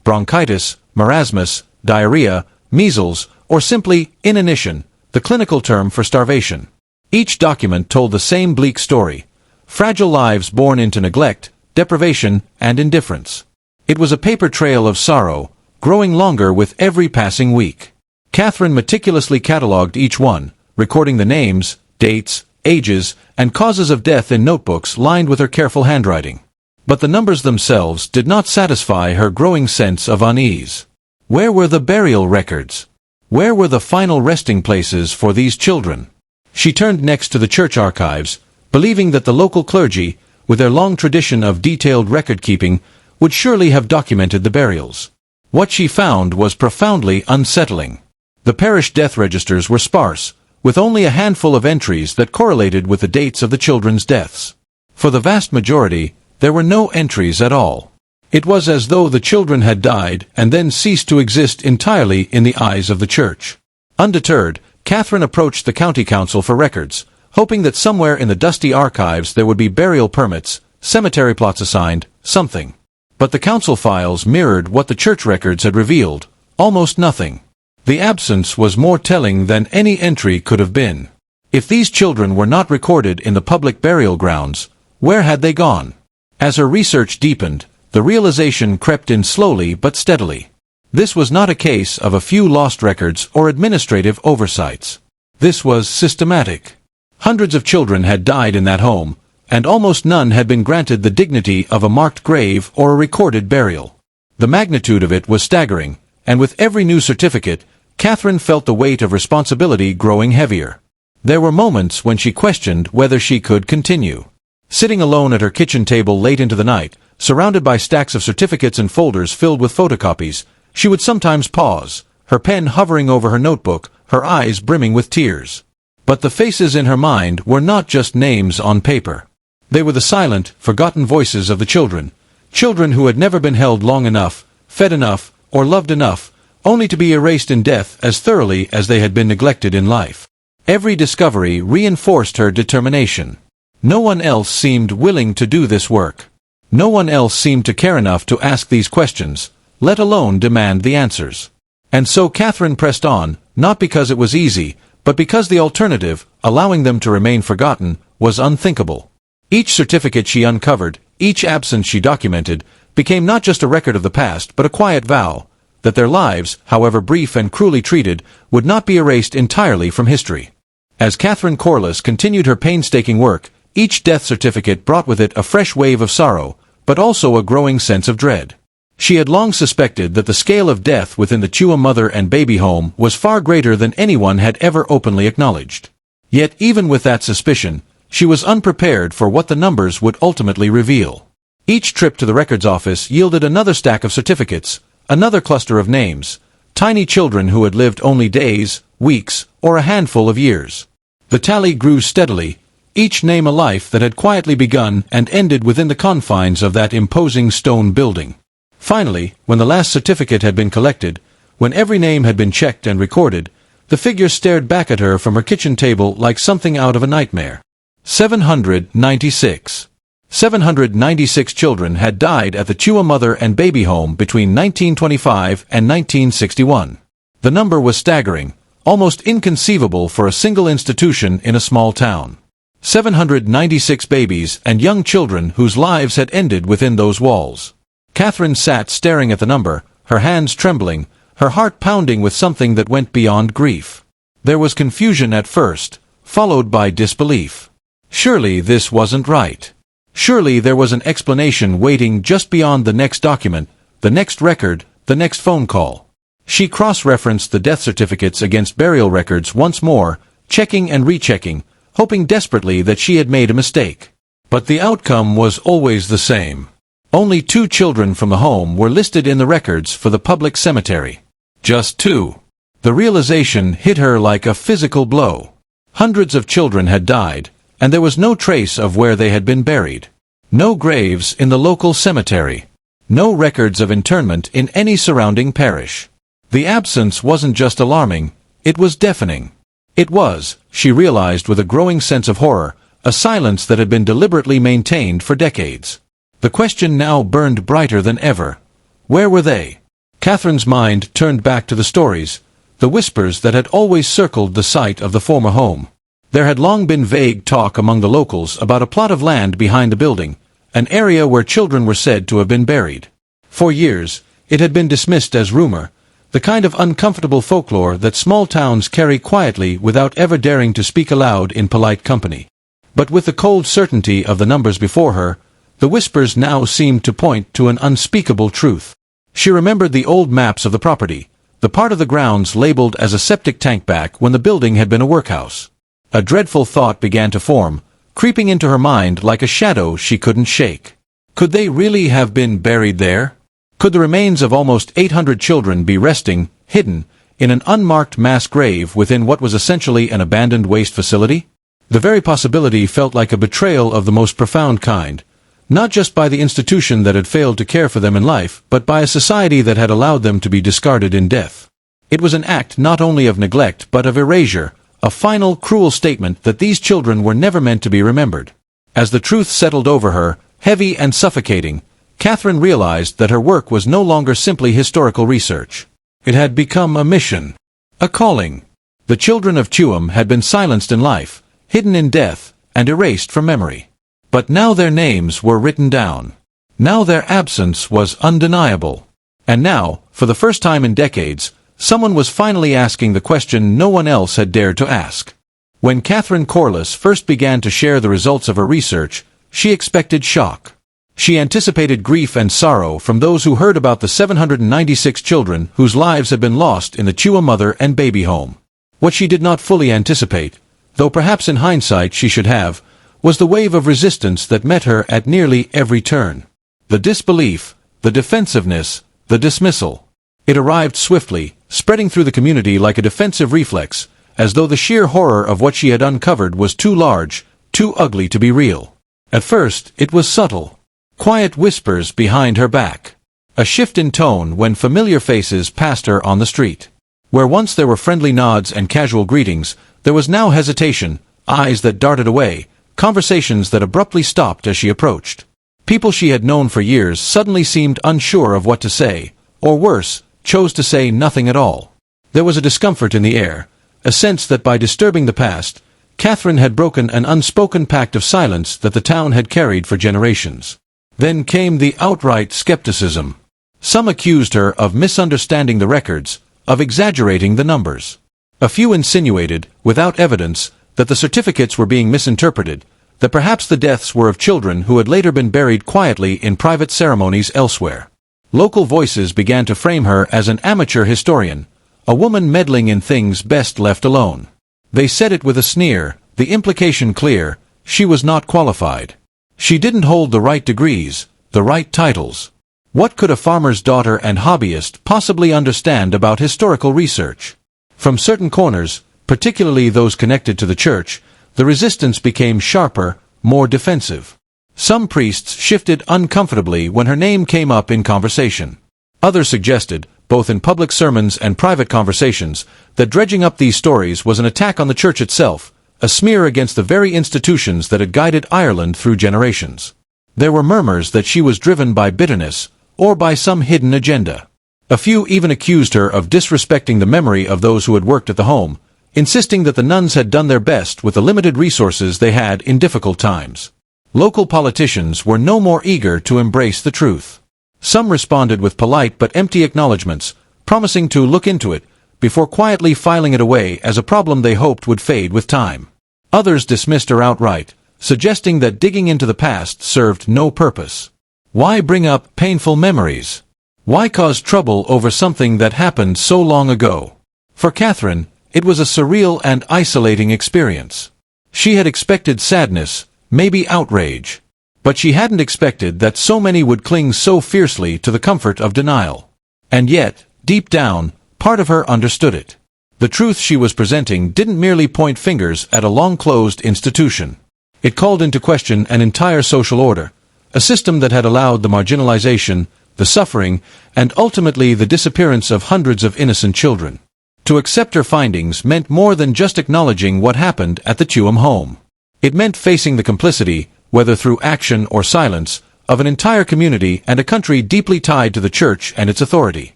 Bronchitis, marasmus, diarrhea, measles, or simply inanition, the clinical term for starvation. Each document told the same bleak story. Fragile lives born into neglect, deprivation, and indifference. It was a paper trail of sorrow, growing longer with every passing week. Catherine meticulously catalogued each one, recording the names, dates, ages, and causes of death in notebooks lined with her careful handwriting. But the numbers themselves did not satisfy her growing sense of unease. Where were the burial records? Where were the final resting places for these children? She turned next to the church archives, believing that the local clergy, with their long tradition of detailed record-keeping, would surely have documented the burials. What she found was profoundly unsettling. The parish death registers were sparse, with only a handful of entries that correlated with the dates of the children's deaths. For the vast majority, there were no entries at all. It was as though the children had died and then ceased to exist entirely in the eyes of the church. Undeterred, Catherine approached the county council for records, hoping that somewhere in the dusty archives there would be burial permits, cemetery plots assigned, something. But the council files mirrored what the church records had revealed, almost nothing. The absence was more telling than any entry could have been. If these children were not recorded in the public burial grounds, where had they gone? As her research deepened, the realization crept in slowly but steadily. This was not a case of a few lost records or administrative oversights. This was systematic. Hundreds of children had died in that home, and almost none had been granted the dignity of a marked grave or a recorded burial. The magnitude of it was staggering, and with every new certificate, Catherine felt the weight of responsibility growing heavier. There were moments when she questioned whether she could continue. Sitting alone at her kitchen table late into the night, surrounded by stacks of certificates and folders filled with photocopies, she would sometimes pause, her pen hovering over her notebook, her eyes brimming with tears. But the faces in her mind were not just names on paper. They were the silent, forgotten voices of the children. Children who had never been held long enough, fed enough, or loved enough, only to be erased in death as thoroughly as they had been neglected in life. Every discovery reinforced her determination. No one else seemed willing to do this work. No one else seemed to care enough to ask these questions, let alone demand the answers. And so Catherine pressed on, not because it was easy, but because the alternative, allowing them to remain forgotten, was unthinkable. Each certificate she uncovered, each absence she documented, became not just a record of the past but a quiet vow that their lives, however brief and cruelly treated, would not be erased entirely from history. As Catherine Corliss continued her painstaking work, each death certificate brought with it a fresh wave of sorrow, but also a growing sense of dread. She had long suspected that the scale of death within the Tuam mother and baby home was far greater than anyone had ever openly acknowledged. Yet even with that suspicion, she was unprepared for what the numbers would ultimately reveal. Each trip to the records office yielded another stack of certificates, another cluster of names, tiny children who had lived only days, weeks, or a handful of years. The tally grew steadily, each name a life that had quietly begun and ended within the confines of that imposing stone building. Finally, when the last certificate had been collected, when every name had been checked and recorded, the figure stared back at her from her kitchen table like something out of a nightmare. 796. 796 children had died at the Tuam mother and baby home between 1925 and 1961. The number was staggering, almost inconceivable for a single institution in a small town. 796 babies and young children whose lives had ended within those walls. Catherine sat staring at the number, her hands trembling, her heart pounding with something that went beyond grief. There was confusion at first, followed by disbelief. Surely this wasn't right. Surely there was an explanation waiting just beyond the next document, the next record, the next phone call. She cross-referenced the death certificates against burial records once more, checking and rechecking, hoping desperately that she had made a mistake. But the outcome was always the same. Only 2 children from the home were listed in the records for the public cemetery. Just 2. The realization hit her like a physical blow. Hundreds of children had died, and there was no trace of where they had been buried. No graves in the local cemetery. No records of interment in any surrounding parish. The absence wasn't just alarming, it was deafening. It was, she realized with a growing sense of horror, a silence that had been deliberately maintained for decades. The question now burned brighter than ever. Where were they? Catherine's mind turned back to the stories, the whispers that had always circled the site of the former home. There had long been vague talk among the locals about a plot of land behind the building, an area where children were said to have been buried. For years, it had been dismissed as rumor, the kind of uncomfortable folklore that small towns carry quietly without ever daring to speak aloud in polite company. But with the cold certainty of the numbers before her, the whispers now seemed to point to an unspeakable truth. She remembered the old maps of the property, the part of the grounds labeled as a septic tank back when the building had been a workhouse. A dreadful thought began to form, creeping into her mind like a shadow she couldn't shake. Could they really have been buried there? Could the remains of almost 800 children be resting, hidden, in an unmarked mass grave within what was essentially an abandoned waste facility? The very possibility felt like a betrayal of the most profound kind, not just by the institution that had failed to care for them in life, but by a society that had allowed them to be discarded in death. It was an act not only of neglect but of erasure, a final, cruel statement that these children were never meant to be remembered. As the truth settled over her, heavy and suffocating, Catherine realized that her work was no longer simply historical research. It had become a mission, a calling. The children of Tuam had been silenced in life, hidden in death, and erased from memory. But now their names were written down. Now their absence was undeniable. And now, for the first time in decades, someone was finally asking the question no one else had dared to ask. When Catherine Corliss first began to share the results of her research, she expected shock. She anticipated grief and sorrow from those who heard about the 796 children whose lives had been lost in the Tuam mother and baby home. What she did not fully anticipate, though perhaps in hindsight she should have, was the wave of resistance that met her at nearly every turn. The disbelief, the defensiveness, the dismissal. It arrived swiftly, spreading through the community like a defensive reflex, as though the sheer horror of what she had uncovered was too large, too ugly to be real. At first, it was subtle. Quiet whispers behind her back. A shift in tone when familiar faces passed her on the street. Where once there were friendly nods and casual greetings, there was now hesitation, eyes that darted away, conversations that abruptly stopped as she approached. People she had known for years suddenly seemed unsure of what to say, or worse, chose to say nothing at all. There was a discomfort in the air, a sense that by disturbing the past, Catherine had broken an unspoken pact of silence that the town had carried for generations. Then came the outright skepticism. Some accused her of misunderstanding the records, of exaggerating the numbers. A few insinuated, without evidence, that the certificates were being misinterpreted, that perhaps the deaths were of children who had later been buried quietly in private ceremonies elsewhere. Local voices began to frame her as an amateur historian, a woman meddling in things best left alone. They said it with a sneer, the implication clear: she was not qualified. She didn't hold the right degrees, the right titles. What could a farmer's daughter and hobbyist possibly understand about historical research? From certain corners, particularly those connected to the church, the resistance became sharper, more defensive. Some priests shifted uncomfortably when her name came up in conversation. Others suggested, both in public sermons and private conversations, that dredging up these stories was an attack on the church itself, a smear against the very institutions that had guided Ireland through generations. There were murmurs that she was driven by bitterness, or by some hidden agenda. A few even accused her of disrespecting the memory of those who had worked at the home, insisting that the nuns had done their best with the limited resources they had in difficult times. Local politicians were no more eager to embrace the truth. Some responded with polite but empty acknowledgments, promising to look into it, before quietly filing it away as a problem they hoped would fade with time. Others dismissed her outright, suggesting that digging into the past served no purpose. Why bring up painful memories? Why cause trouble over something that happened so long ago? For Catherine, it was a surreal and isolating experience. She had expected sadness, maybe outrage. But she hadn't expected that so many would cling so fiercely to the comfort of denial. And yet, deep down, part of her understood it. The truth she was presenting didn't merely point fingers at a long-closed institution. It called into question an entire social order, a system that had allowed the marginalization, the suffering, and ultimately the disappearance of hundreds of innocent children. To accept her findings meant more than just acknowledging what happened at the Tuam home. It meant facing the complicity, whether through action or silence, of an entire community and a country deeply tied to the church and its authority.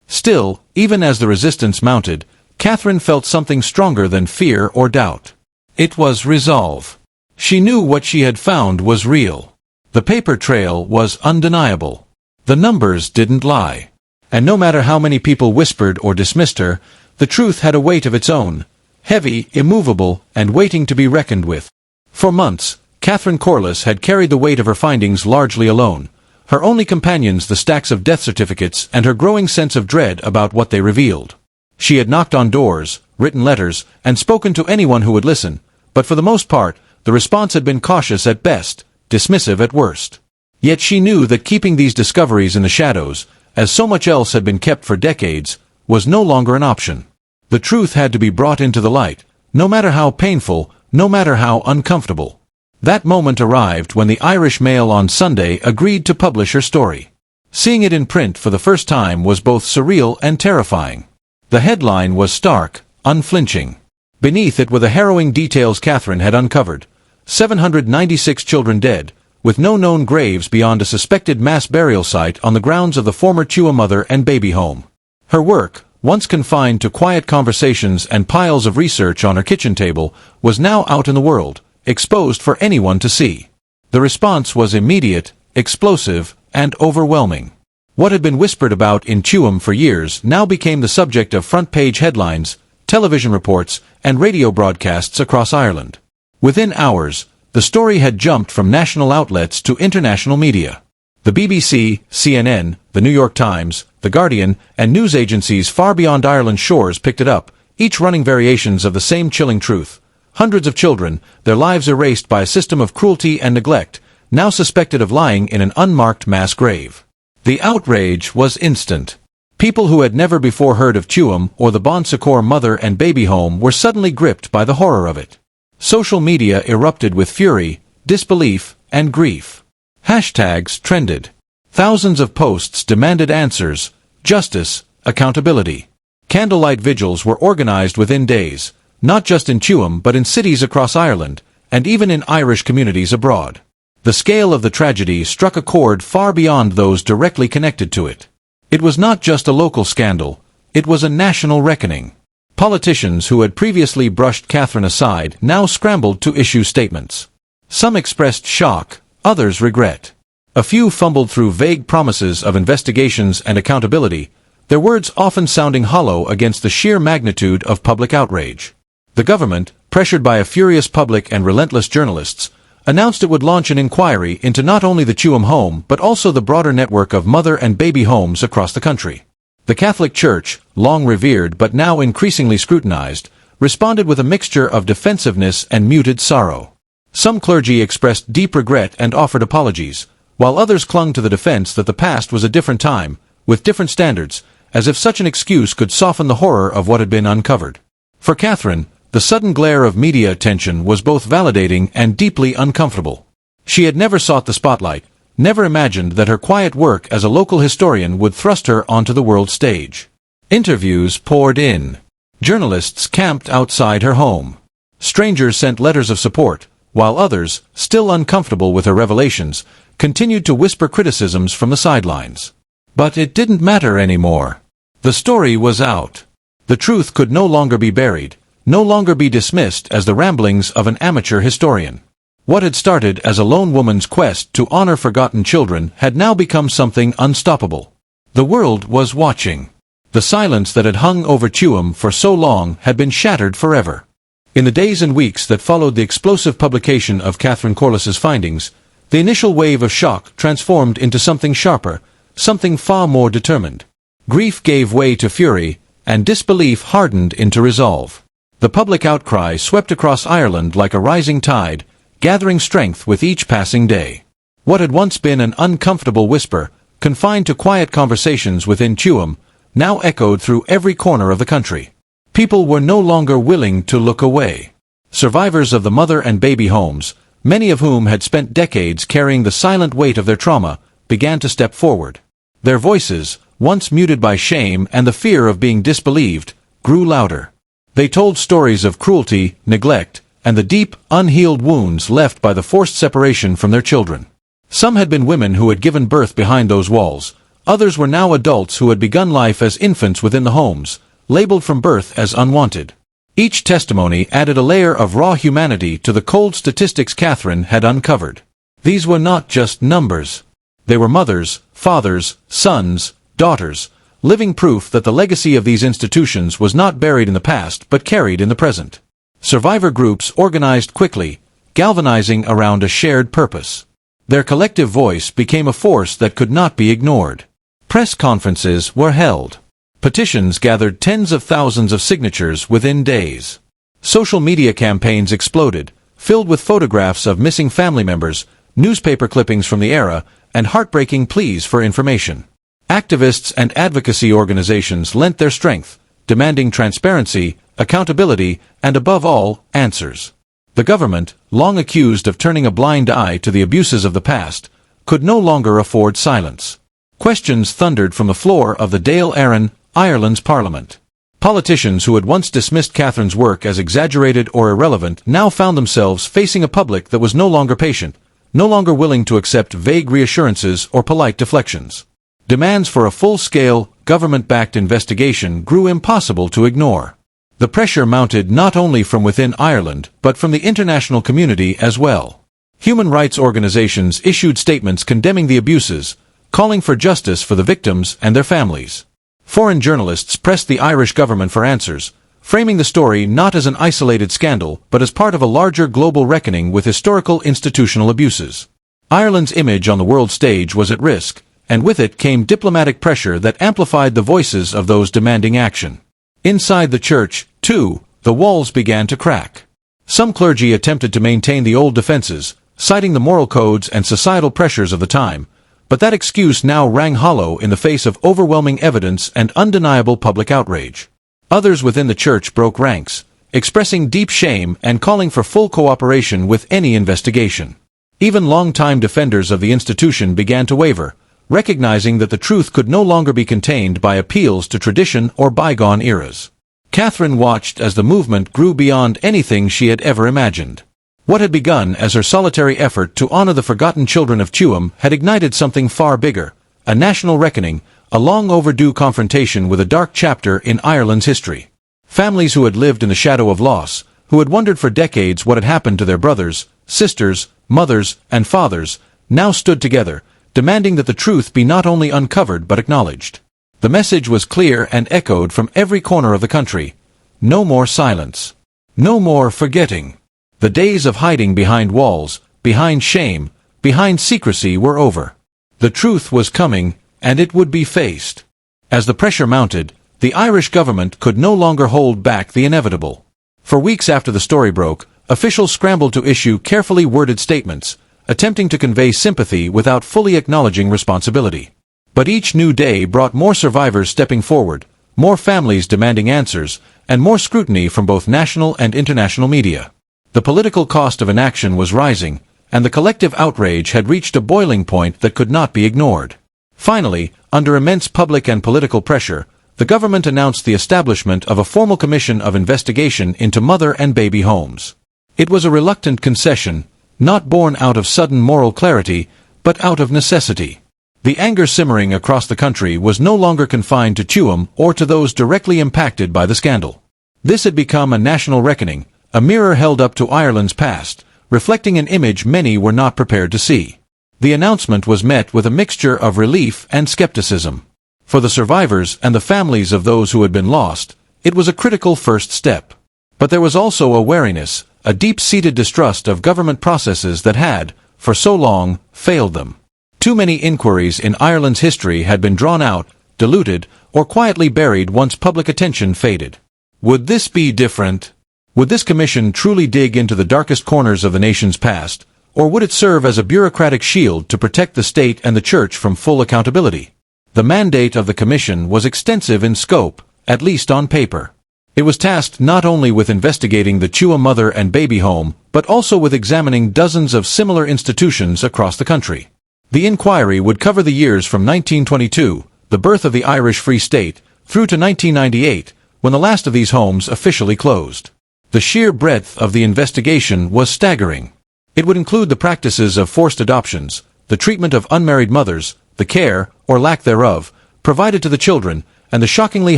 Still, even as the resistance mounted, Catherine felt something stronger than fear or doubt. It was resolve. She knew what she had found was real. The paper trail was undeniable. The numbers didn't lie. And no matter how many people whispered or dismissed her, the truth had a weight of its own, heavy, immovable, and waiting to be reckoned with. For months, Catherine Corliss had carried the weight of her findings largely alone, her only companions the stacks of death certificates and her growing sense of dread about what they revealed. She had knocked on doors, written letters, and spoken to anyone who would listen, but for the most part, the response had been cautious at best, dismissive at worst. Yet she knew that keeping these discoveries in the shadows, as so much else had been kept for decades, was no longer an option. The truth had to be brought into the light, no matter how painful, no matter how uncomfortable. That moment arrived when the Irish Mail on Sunday agreed to publish her story. Seeing it in print for the first time was both surreal and terrifying. The headline was stark, unflinching. Beneath it were the harrowing details Catherine had uncovered. 796 children dead, with no known graves beyond a suspected mass burial site on the grounds of the former Tuam mother and baby home. Her work, once confined to quiet conversations and piles of research on her kitchen table, was now out in the world, exposed for anyone to see. The response was immediate, explosive, and overwhelming. What had been whispered about in Tuam for years now became the subject of front-page headlines, television reports, and radio broadcasts across Ireland. Within hours, the story had jumped from national outlets to international media. The BBC, CNN, the New York Times, The Guardian, and news agencies far beyond Ireland's shores picked it up, each running variations of the same chilling truth. Hundreds of children, their lives erased by a system of cruelty and neglect, now suspected of lying in an unmarked mass grave. The outrage was instant. People who had never before heard of Tuam or the Bon Secours mother and baby home were suddenly gripped by the horror of it. Social media erupted with fury, disbelief, and grief. Hashtags trended. Thousands of posts demanded answers, justice, accountability. Candlelight vigils were organized within days, not just in Tuam but in cities across Ireland, and even in Irish communities abroad. The scale of the tragedy struck a chord far beyond those directly connected to it. It was not just a local scandal, it was a national reckoning. Politicians who had previously brushed Catherine aside now scrambled to issue statements. Some expressed shock, others regret. A few fumbled through vague promises of investigations and accountability, their words often sounding hollow against the sheer magnitude of public outrage. The government, pressured by a furious public and relentless journalists, announced it would launch an inquiry into not only the Tuam home but also the broader network of mother and baby homes across the country. The Catholic Church, long revered but now increasingly scrutinized, responded with a mixture of defensiveness and muted sorrow. Some clergy expressed deep regret and offered apologies, while others clung to the defense that the past was a different time, with different standards, as if such an excuse could soften the horror of what had been uncovered. For Catherine, the sudden glare of media attention was both validating and deeply uncomfortable. She had never sought the spotlight, never imagined that her quiet work as a local historian would thrust her onto the world stage. Interviews poured in. Journalists camped outside her home. Strangers sent letters of support, while others, still uncomfortable with her revelations, continued to whisper criticisms from the sidelines. But it didn't matter anymore. The story was out. The truth could no longer be buried, no longer be dismissed as the ramblings of an amateur historian. What had started as a lone woman's quest to honor forgotten children had now become something unstoppable. The world was watching. The silence that had hung over Tuam for so long had been shattered forever. In the days and weeks that followed the explosive publication of Catherine Corliss's findings, the initial wave of shock transformed into something sharper, something far more determined. Grief gave way to fury, and disbelief hardened into resolve. The public outcry swept across Ireland like a rising tide, gathering strength with each passing day. What had once been an uncomfortable whisper, confined to quiet conversations within Tuam, now echoed through every corner of the country. People were no longer willing to look away. Survivors of the mother and baby homes, many of whom had spent decades carrying the silent weight of their trauma, began to step forward. Their voices, once muted by shame and the fear of being disbelieved, grew louder. They told stories of cruelty, neglect, and the deep, unhealed wounds left by the forced separation from their children. Some had been women who had given birth behind those walls. Others were now adults who had begun life as infants within the homes, labeled from birth as unwanted. Each testimony added a layer of raw humanity to the cold statistics Catherine had uncovered. These were not just numbers. They were mothers, fathers, sons, daughters, living proof that the legacy of these institutions was not buried in the past but carried in the present. Survivor groups organized quickly, galvanizing around a shared purpose. Their collective voice became a force that could not be ignored. Press conferences were held. Petitions gathered tens of thousands of signatures within days. Social media campaigns exploded, filled with photographs of missing family members, newspaper clippings from the era, and heartbreaking pleas for information. Activists and advocacy organizations lent their strength, demanding transparency, accountability, and above all, answers. The government, long accused of turning a blind eye to the abuses of the past, could no longer afford silence. Questions thundered from the floor of the Dáil Éireann, Ireland's parliament. Politicians who had once dismissed Catherine's work as exaggerated or irrelevant now found themselves facing a public that was no longer patient, no longer willing to accept vague reassurances or polite deflections. Demands for a full-scale, government-backed investigation grew impossible to ignore. The pressure mounted not only from within Ireland, but from the international community as well. Human rights organizations issued statements condemning the abuses, calling for justice for the victims and their families. Foreign journalists pressed the Irish government for answers, framing the story not as an isolated scandal but as part of a larger global reckoning with historical institutional abuses. Ireland's image on the world stage was at risk, and with it came diplomatic pressure that amplified the voices of those demanding action. Inside the church, too, the walls began to crack. Some clergy attempted to maintain the old defenses, citing the moral codes and societal pressures of the time, but that excuse now rang hollow in the face of overwhelming evidence and undeniable public outrage. Others within the church broke ranks, expressing deep shame and calling for full cooperation with any investigation. Even long-time defenders of the institution began to waver, recognizing that the truth could no longer be contained by appeals to tradition or bygone eras. Catherine watched as the movement grew beyond anything she had ever imagined. What had begun as her solitary effort to honor the forgotten children of Tuam had ignited something far bigger, a national reckoning, a long-overdue confrontation with a dark chapter in Ireland's history. Families who had lived in the shadow of loss, who had wondered for decades what had happened to their brothers, sisters, mothers, and fathers, now stood together, demanding that the truth be not only uncovered but acknowledged. The message was clear and echoed from every corner of the country. No more silence. No more forgetting. The days of hiding behind walls, behind shame, behind secrecy were over. The truth was coming, and it would be faced. As the pressure mounted, the Irish government could no longer hold back the inevitable. For weeks after the story broke, officials scrambled to issue carefully worded statements, attempting to convey sympathy without fully acknowledging responsibility. But each new day brought more survivors stepping forward, more families demanding answers, and more scrutiny from both national and international media. The political cost of inaction was rising, and the collective outrage had reached a boiling point that could not be ignored. Finally, under immense public and political pressure, the government announced the establishment of a formal commission of investigation into mother and baby homes. It was a reluctant concession, not born out of sudden moral clarity, but out of necessity. The anger simmering across the country was no longer confined to Tuam or to those directly impacted by the scandal. This had become a national reckoning, a mirror held up to Ireland's past, reflecting an image many were not prepared to see. The announcement was met with a mixture of relief and skepticism. For the survivors and the families of those who had been lost, it was a critical first step. But there was also a wariness, a deep-seated distrust of government processes that had, for so long, failed them. Too many inquiries in Ireland's history had been drawn out, diluted, or quietly buried once public attention faded. Would this be different? Would this commission truly dig into the darkest corners of the nation's past, or would it serve as a bureaucratic shield to protect the state and the church from full accountability? The mandate of the commission was extensive in scope, at least on paper. It was tasked not only with investigating the Tuam mother and baby home, but also with examining dozens of similar institutions across the country. The inquiry would cover the years from 1922, the birth of the Irish Free State, through to 1998, when the last of these homes officially closed. The sheer breadth of the investigation was staggering. It would include the practices of forced adoptions, the treatment of unmarried mothers, the care, or lack thereof, provided to the children, and the shockingly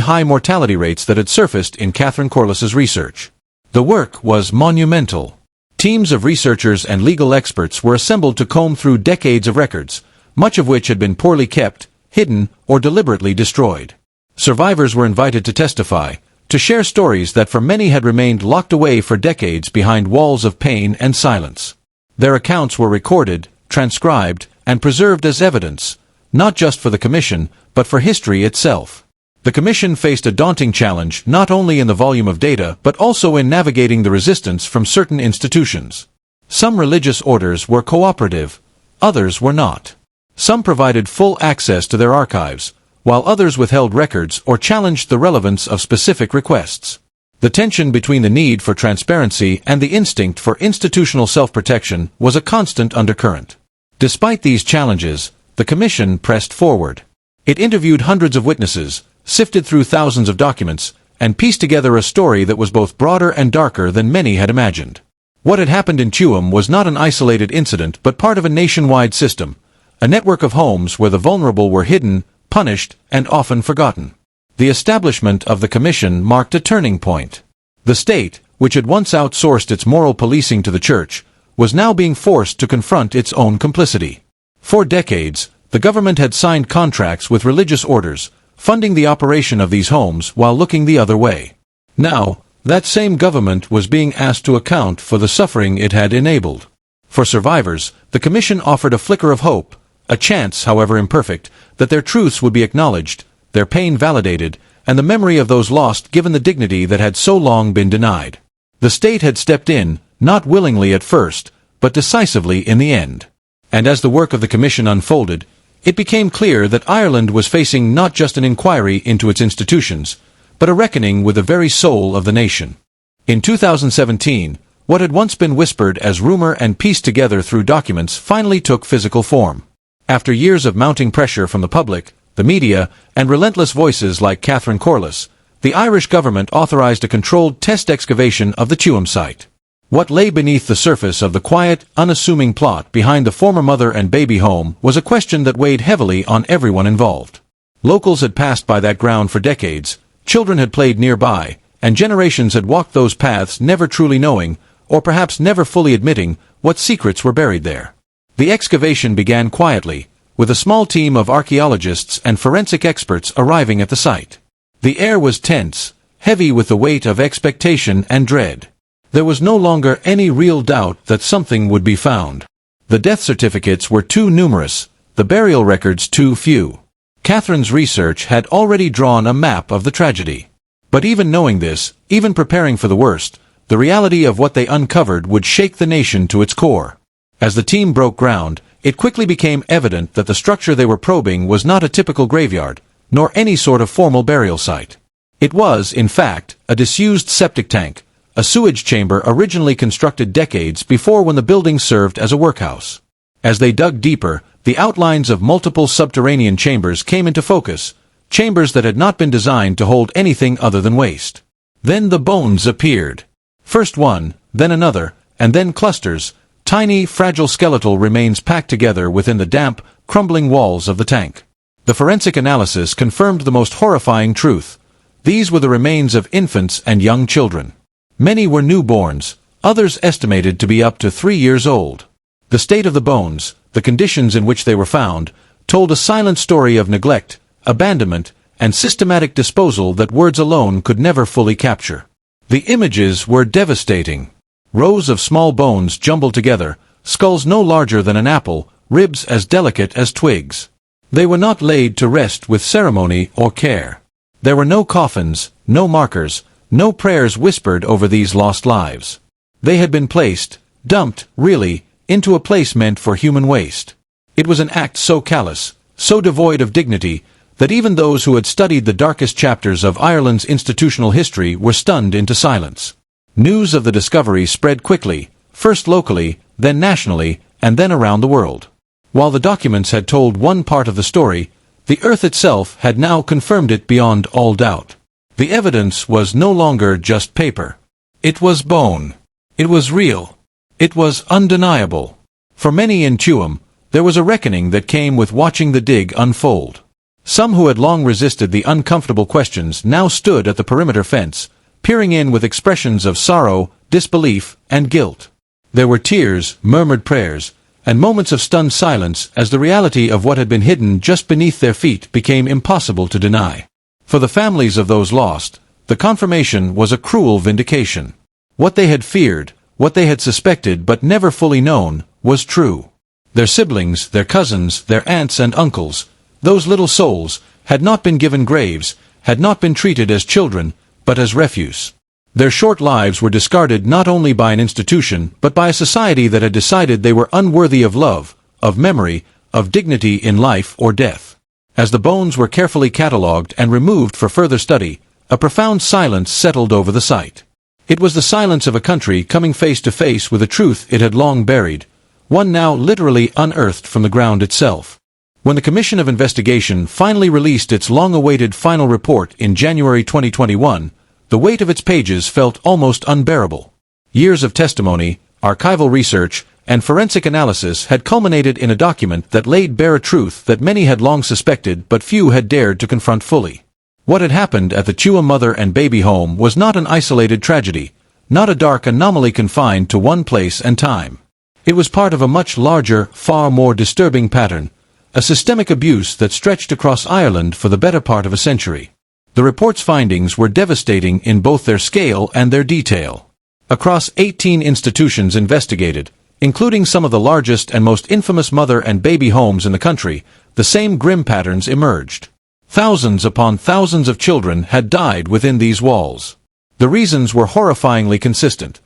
high mortality rates that had surfaced in Catherine Corliss's research. The work was monumental. Teams of researchers and legal experts were assembled to comb through decades of records, much of which had been poorly kept, hidden, or deliberately destroyed. Survivors were invited to testify, to share stories that for many had remained locked away for decades behind walls of pain and silence. Their accounts were recorded, transcribed, and preserved as evidence, not just for the commission, but for history itself. The commission faced a daunting challenge not only in the volume of data but also in navigating the resistance from certain institutions. Some religious orders were cooperative, others were not. Some provided full access to their archives, while others withheld records or challenged the relevance of specific requests. The tension between the need for transparency and the instinct for institutional self-protection was a constant undercurrent. Despite these challenges, the commission pressed forward. It interviewed hundreds of witnesses, sifted through thousands of documents, and pieced together a story that was both broader and darker than many had imagined. What had happened in Tuam was not an isolated incident but part of a nationwide system, a network of homes where the vulnerable were hidden, punished, and often forgotten. The establishment of the commission marked a turning point. The state, which had once outsourced its moral policing to the church, was now being forced to confront its own complicity. For decades, The government had signed contracts with religious orders, funding the operation of these homes while looking the other way. Now, that same government was being asked to account for the suffering it had enabled. For survivors, the Commission offered a flicker of hope, a chance, however imperfect, that their truths would be acknowledged, their pain validated, and the memory of those lost given the dignity that had so long been denied. The state had stepped in, not willingly at first, but decisively in the end. And as the work of the Commission unfolded, it became clear that Ireland was facing not just an inquiry into its institutions, but a reckoning with the very soul of the nation. In 2017, what had once been whispered as rumor and pieced together through documents finally took physical form. After years of mounting pressure from the public, the media, and relentless voices like Catherine Corliss, the Irish government authorized a controlled test excavation of the Tuam site. What lay beneath the surface of the quiet, unassuming plot behind the former mother and baby home was a question that weighed heavily on everyone involved. Locals had passed by that ground for decades, children had played nearby, and generations had walked those paths never truly knowing, or perhaps never fully admitting, what secrets were buried there. The excavation began quietly, with a small team of archaeologists and forensic experts arriving at the site. The air was tense, heavy with the weight of expectation and dread. There was no longer any real doubt that something would be found. The death certificates were too numerous, the burial records too few. Catherine's research had already drawn a map of the tragedy. But even knowing this, even preparing for the worst, the reality of what they uncovered would shake the nation to its core. As the team broke ground, it quickly became evident that the structure they were probing was not a typical graveyard, nor any sort of formal burial site. It was, in fact, a disused septic tank, a sewage chamber originally constructed decades before when the building served as a workhouse. As they dug deeper, the outlines of multiple subterranean chambers came into focus, chambers that had not been designed to hold anything other than waste. Then the bones appeared. First one, then another, and then clusters, tiny, fragile skeletal remains packed together within the damp, crumbling walls of the tank. The forensic analysis confirmed the most horrifying truth. These were the remains of infants and young children. Many were newborns, others estimated to be up to 3 years old. The state of the bones, the conditions in which they were found, told a silent story of neglect, abandonment, and systematic disposal that words alone could never fully capture. The images were devastating. Rows of small bones jumbled together, skulls no larger than an apple, ribs as delicate as twigs. They were not laid to rest with ceremony or care. There were no coffins, no markers, no prayers whispered over these lost lives. They had been placed, dumped, really, into a place meant for human waste. It was an act so callous, so devoid of dignity, that even those who had studied the darkest chapters of Ireland's institutional history were stunned into silence. News of the discovery spread quickly, first locally, then nationally, and then around the world. While the documents had told one part of the story, the earth itself had now confirmed it beyond all doubt. The evidence was no longer just paper. It was bone. It was real. It was undeniable. For many in Tuam, there was a reckoning that came with watching the dig unfold. Some who had long resisted the uncomfortable questions now stood at the perimeter fence, peering in with expressions of sorrow, disbelief, and guilt. There were tears, murmured prayers, and moments of stunned silence as the reality of what had been hidden just beneath their feet became impossible to deny. For the families of those lost, the confirmation was a cruel vindication. What they had feared, what they had suspected but never fully known, was true. Their siblings, their cousins, their aunts and uncles, those little souls, had not been given graves, had not been treated as children, but as refuse. Their short lives were discarded not only by an institution, but by a society that had decided they were unworthy of love, of memory, of dignity in life or death. As the bones were carefully catalogued and removed for further study, a profound silence settled over the site. It was the silence of a country coming face to face with a truth it had long buried, one now literally unearthed from the ground itself. When the Commission of Investigation finally released its long-awaited final report in January 2021, the weight of its pages felt almost unbearable. Years of testimony, archival research, and forensic analysis had culminated in a document that laid bare a truth that many had long suspected but few had dared to confront fully. What had happened at the Tuam mother and baby home was not an isolated tragedy, not a dark anomaly confined to one place and time. It was part of a much larger, far more disturbing pattern, a systemic abuse that stretched across Ireland for the better part of a century. The report's findings were devastating in both their scale and their detail. Across 18 institutions investigated, including some of the largest and most infamous mother and baby homes in the country, the same grim patterns emerged. Thousands upon thousands of children had died within these walls. The reasons were horrifyingly consistent: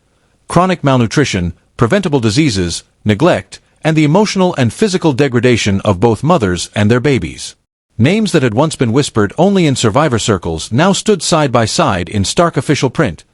chronic malnutrition, preventable diseases, neglect, and the emotional and physical degradation of both mothers and their babies. Names that had once been whispered only in survivor circles now stood side by side in stark official print: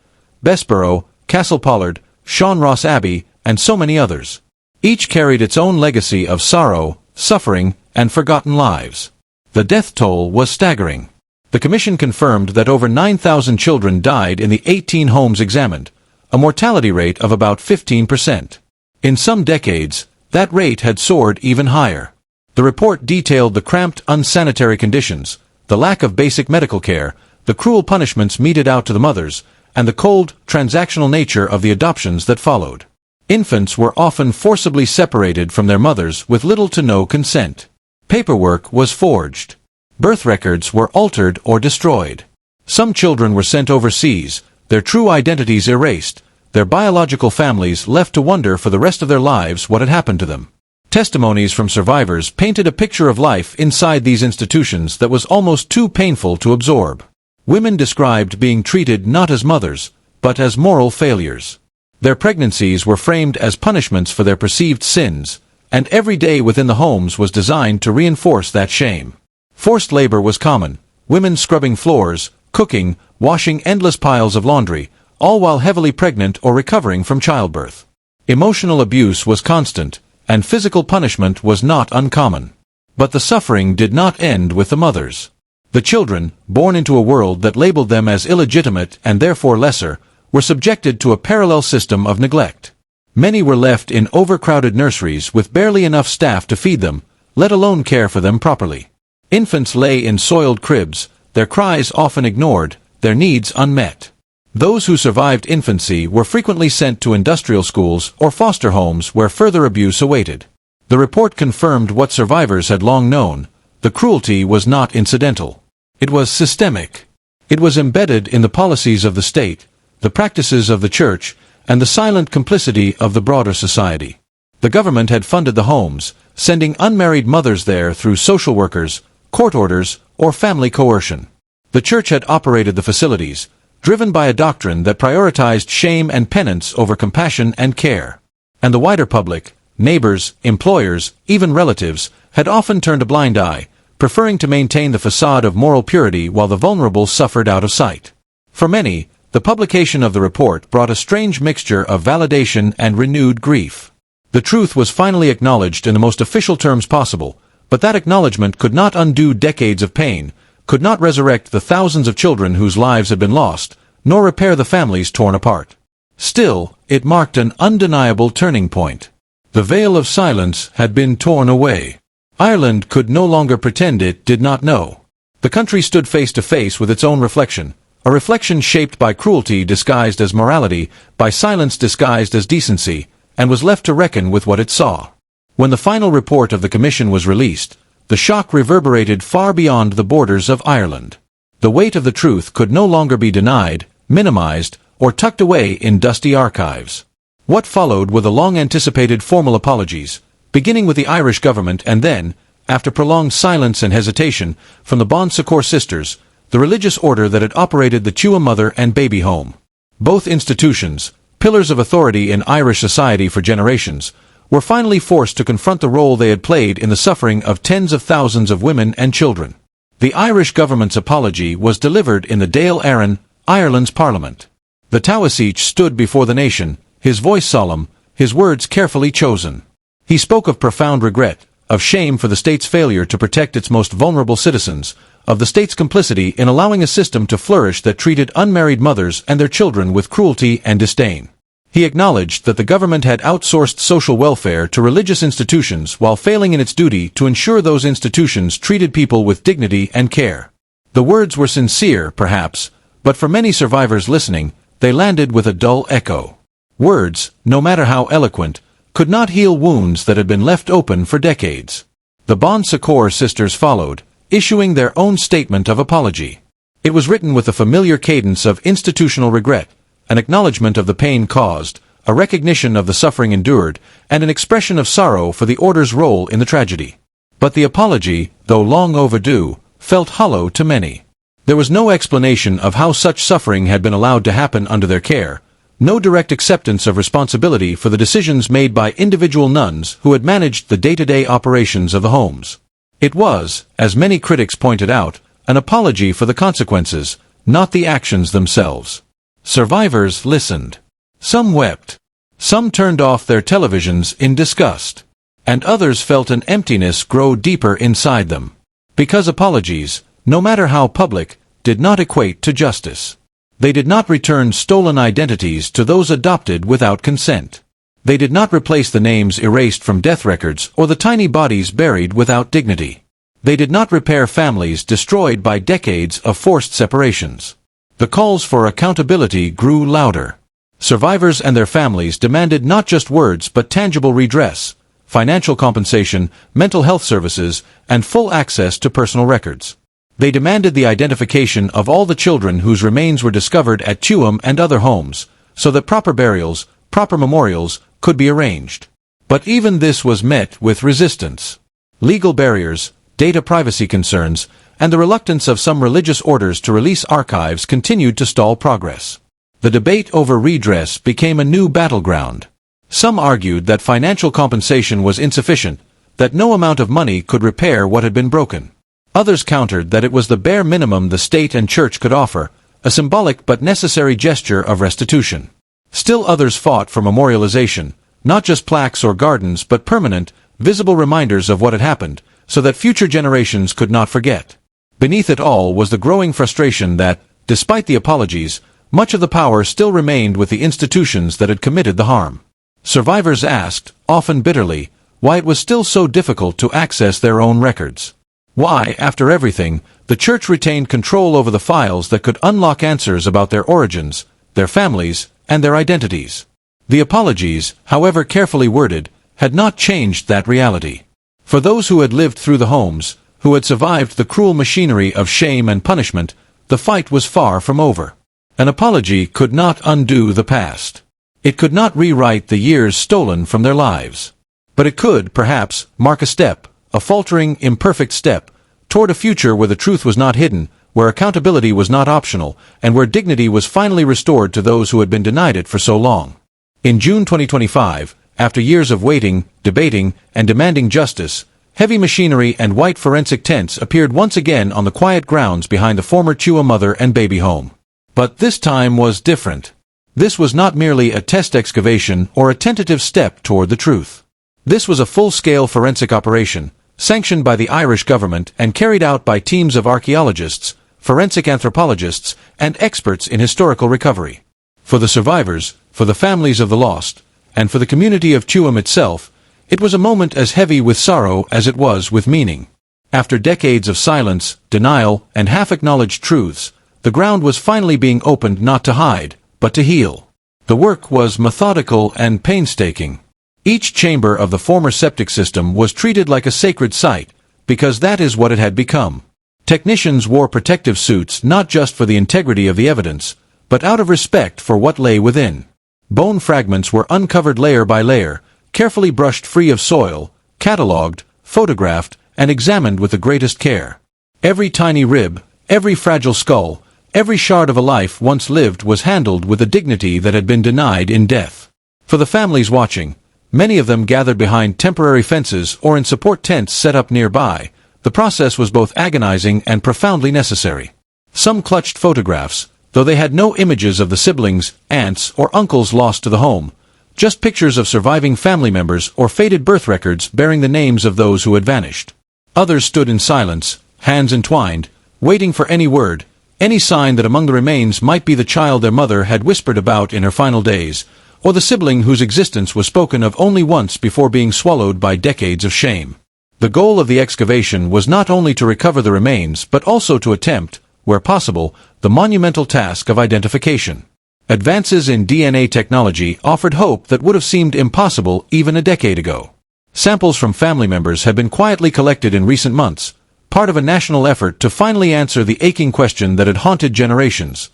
Bessborough, Castle Pollard, Sean Ross Abbey, and so many others. Each carried its own legacy of sorrow, suffering, and forgotten lives. The death toll was staggering. The Commission confirmed that over 9,000 children died in the 18 homes examined, a mortality rate of about 15%. In some decades, that rate had soared even higher. The report detailed the cramped, unsanitary conditions, the lack of basic medical care, the cruel punishments meted out to the mothers, and the cold, transactional nature of the adoptions that followed. Infants were often forcibly separated from their mothers with little to no consent. Paperwork was forged. Birth records were altered or destroyed. Some children were sent overseas, their true identities erased, their biological families left to wonder for the rest of their lives what had happened to them. Testimonies from survivors painted a picture of life inside these institutions that was almost too painful to absorb. Women described being treated not as mothers, but as moral failures. Their pregnancies were framed as punishments for their perceived sins, and every day within the homes was designed to reinforce that shame. Forced labor was common, women scrubbing floors, cooking, washing endless piles of laundry, all while heavily pregnant or recovering from childbirth. Emotional abuse was constant, and physical punishment was not uncommon. But the suffering did not end with the mothers. The children, born into a world that labeled them as illegitimate and therefore lesser, were subjected to a parallel system of neglect. Many were left in overcrowded nurseries with barely enough staff to feed them, let alone care for them properly. Infants lay in soiled cribs, their cries often ignored, their needs unmet. Those who survived infancy were frequently sent to industrial schools or foster homes where further abuse awaited. The report confirmed what survivors had long known: the cruelty was not incidental. It was systemic. It was embedded in the policies of the state, the practices of the church, and the silent complicity of the broader society. The government had funded the homes, sending unmarried mothers there through social workers, court orders, or family coercion. The church had operated the facilities, driven by a doctrine that prioritized shame and penance over compassion and care. And the wider public, neighbors, employers, even relatives, had often turned a blind eye, preferring to maintain the facade of moral purity while the vulnerable suffered out of sight. For many, the publication of the report brought a strange mixture of validation and renewed grief. The truth was finally acknowledged in the most official terms possible, but that acknowledgement could not undo decades of pain, could not resurrect the thousands of children whose lives had been lost, nor repair the families torn apart. Still, it marked an undeniable turning point. The veil of silence had been torn away. Ireland could no longer pretend it did not know. The country stood face to face with its own reflection, a reflection shaped by cruelty disguised as morality, by silence disguised as decency, and was left to reckon with what it saw. When the final report of the Commission was released, the shock reverberated far beyond the borders of Ireland. The weight of the truth could no longer be denied, minimized, or tucked away in dusty archives. What followed were the long-anticipated formal apologies, beginning with the Irish government and then, after prolonged silence and hesitation, from the Bon Secours sisters, the religious order that had operated the Tuam mother and baby home. Both institutions, pillars of authority in Irish society for generations, were finally forced to confront the role they had played in the suffering of tens of thousands of women and children. The Irish government's apology was delivered in the Dáil Éireann, Ireland's parliament. The Taoiseach stood before the nation, his voice solemn, his words carefully chosen. He spoke of profound regret, of shame for the state's failure to protect its most vulnerable citizens, of the state's complicity in allowing a system to flourish that treated unmarried mothers and their children with cruelty and disdain. He acknowledged that the government had outsourced social welfare to religious institutions while failing in its duty to ensure those institutions treated people with dignity and care. The words were sincere, perhaps, but for many survivors listening, they landed with a dull echo. Words, no matter how eloquent, could not heal wounds that had been left open for decades. The Bon Secours sisters followed, issuing their own statement of apology. It was written with a familiar cadence of institutional regret, an acknowledgement of the pain caused, a recognition of the suffering endured, and an expression of sorrow for the order's role in the tragedy. But the apology, though long overdue, felt hollow to many. There was no explanation of how such suffering had been allowed to happen under their care, no direct acceptance of responsibility for the decisions made by individual nuns who had managed the day-to-day operations of the homes. It was, as many critics pointed out, an apology for the consequences, not the actions themselves. Survivors listened. Some wept. Some turned off their televisions in disgust. And others felt an emptiness grow deeper inside them. Because apologies, no matter how public, did not equate to justice. They did not return stolen identities to those adopted without consent. They did not replace the names erased from death records or the tiny bodies buried without dignity. They did not repair families destroyed by decades of forced separations. The calls for accountability grew louder. Survivors and their families demanded not just words but tangible redress, financial compensation, mental health services, and full access to personal records. They demanded the identification of all the children whose remains were discovered at Tuam and other homes, so that proper burials, proper memorials, could be arranged. But even this was met with resistance. Legal barriers, data privacy concerns, and the reluctance of some religious orders to release archives continued to stall progress. The debate over redress became a new battleground. Some argued that financial compensation was insufficient, that no amount of money could repair what had been broken. Others countered that it was the bare minimum the state and church could offer, a symbolic but necessary gesture of restitution. Still others fought for memorialization, not just plaques or gardens but permanent, visible reminders of what had happened, so that future generations could not forget. Beneath it all was the growing frustration that, despite the apologies, much of the power still remained with the institutions that had committed the harm. Survivors asked, often bitterly, why it was still so difficult to access their own records. Why, after everything, the church retained control over the files that could unlock answers about their origins, their families, and their identities. The apologies, however carefully worded, had not changed that reality. For those who had lived through the homes, who had survived the cruel machinery of shame and punishment, the fight was far from over. An apology could not undo the past. It could not rewrite the years stolen from their lives. But it could, perhaps, mark a step, a faltering, imperfect step, toward a future where the truth was not hidden, where accountability was not optional, and where dignity was finally restored to those who had been denied it for so long. In June 2025, after years of waiting, debating, and demanding justice, heavy machinery and white forensic tents appeared once again on the quiet grounds behind the former Tuam mother and baby home. But this time was different. This was not merely a test excavation or a tentative step toward the truth. This was a full-scale forensic operation, sanctioned by the Irish government and carried out by teams of archaeologists, forensic anthropologists, and experts in historical recovery. For the survivors, for the families of the lost, and for the community of Tuam itself, it was a moment as heavy with sorrow as it was with meaning. After decades of silence, denial, and half-acknowledged truths, the ground was finally being opened not to hide, but to heal. The work was methodical and painstaking. Each chamber of the former septic system was treated like a sacred site, because that is what it had become. Technicians wore protective suits not just for the integrity of the evidence, but out of respect for what lay within. Bone fragments were uncovered layer by layer, carefully brushed free of soil, catalogued, photographed, and examined with the greatest care. Every tiny rib, every fragile skull, every shard of a life once lived was handled with a dignity that had been denied in death. For the families watching, many of them gathered behind temporary fences or in support tents set up nearby, the process was both agonizing and profoundly necessary. Some clutched photographs, though they had no images of the siblings, aunts, or uncles lost to the home, just pictures of surviving family members or faded birth records bearing the names of those who had vanished. Others stood in silence, hands entwined, waiting for any word, any sign that among the remains might be the child their mother had whispered about in her final days, or the sibling whose existence was spoken of only once before being swallowed by decades of shame. The goal of the excavation was not only to recover the remains but also to attempt, where possible, the monumental task of identification. Advances in DNA technology offered hope that would have seemed impossible even a decade ago. Samples from family members have been quietly collected in recent months, part of a national effort to finally answer the aching question that had haunted generations.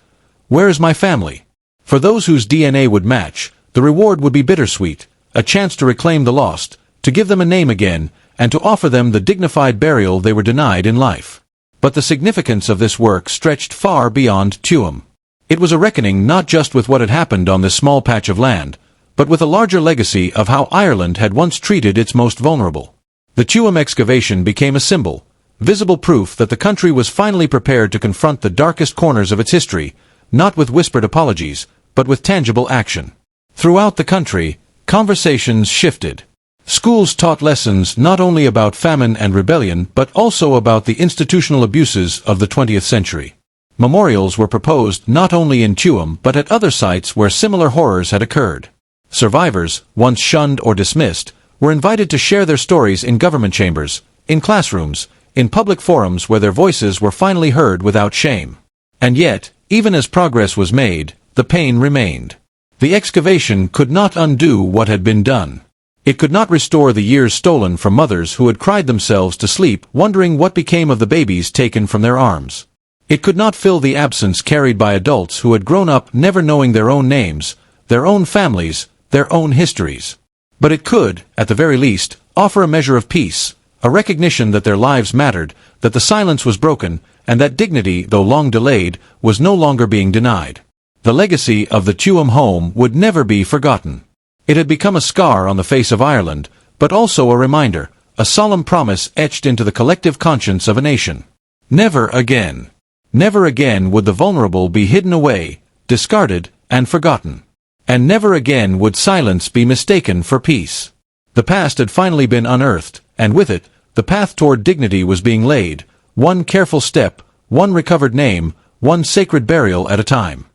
Where is my family? For those whose DNA would match, the reward would be bittersweet, a chance to reclaim the lost, to give them a name again, and to offer them the dignified burial they were denied in life. But the significance of this work stretched far beyond Tuam. It was a reckoning not just with what had happened on this small patch of land, but with a larger legacy of how Ireland had once treated its most vulnerable. The Tuam excavation became a symbol, visible proof that the country was finally prepared to confront the darkest corners of its history, not with whispered apologies, but with tangible action. Throughout the country, conversations shifted. Schools taught lessons not only about famine and rebellion, but also about the institutional abuses of the 20th century. Memorials were proposed not only in Tuam but at other sites where similar horrors had occurred. Survivors, once shunned or dismissed, were invited to share their stories in government chambers, in classrooms, in public forums where their voices were finally heard without shame. And yet, even as progress was made, the pain remained. The excavation could not undo what had been done. It could not restore the years stolen from mothers who had cried themselves to sleep wondering what became of the babies taken from their arms. It could not fill the absence carried by adults who had grown up never knowing their own names, their own families, their own histories. But it could, at the very least, offer a measure of peace, a recognition that their lives mattered, that the silence was broken, and that dignity, though long delayed, was no longer being denied. The legacy of the Tuam home would never be forgotten. It had become a scar on the face of Ireland, but also a reminder, a solemn promise etched into the collective conscience of a nation. Never again. Never again would the vulnerable be hidden away, discarded, and forgotten. And never again would silence be mistaken for peace. The past had finally been unearthed, and with it, the path toward dignity was being laid, one careful step, one recovered name, one sacred burial at a time.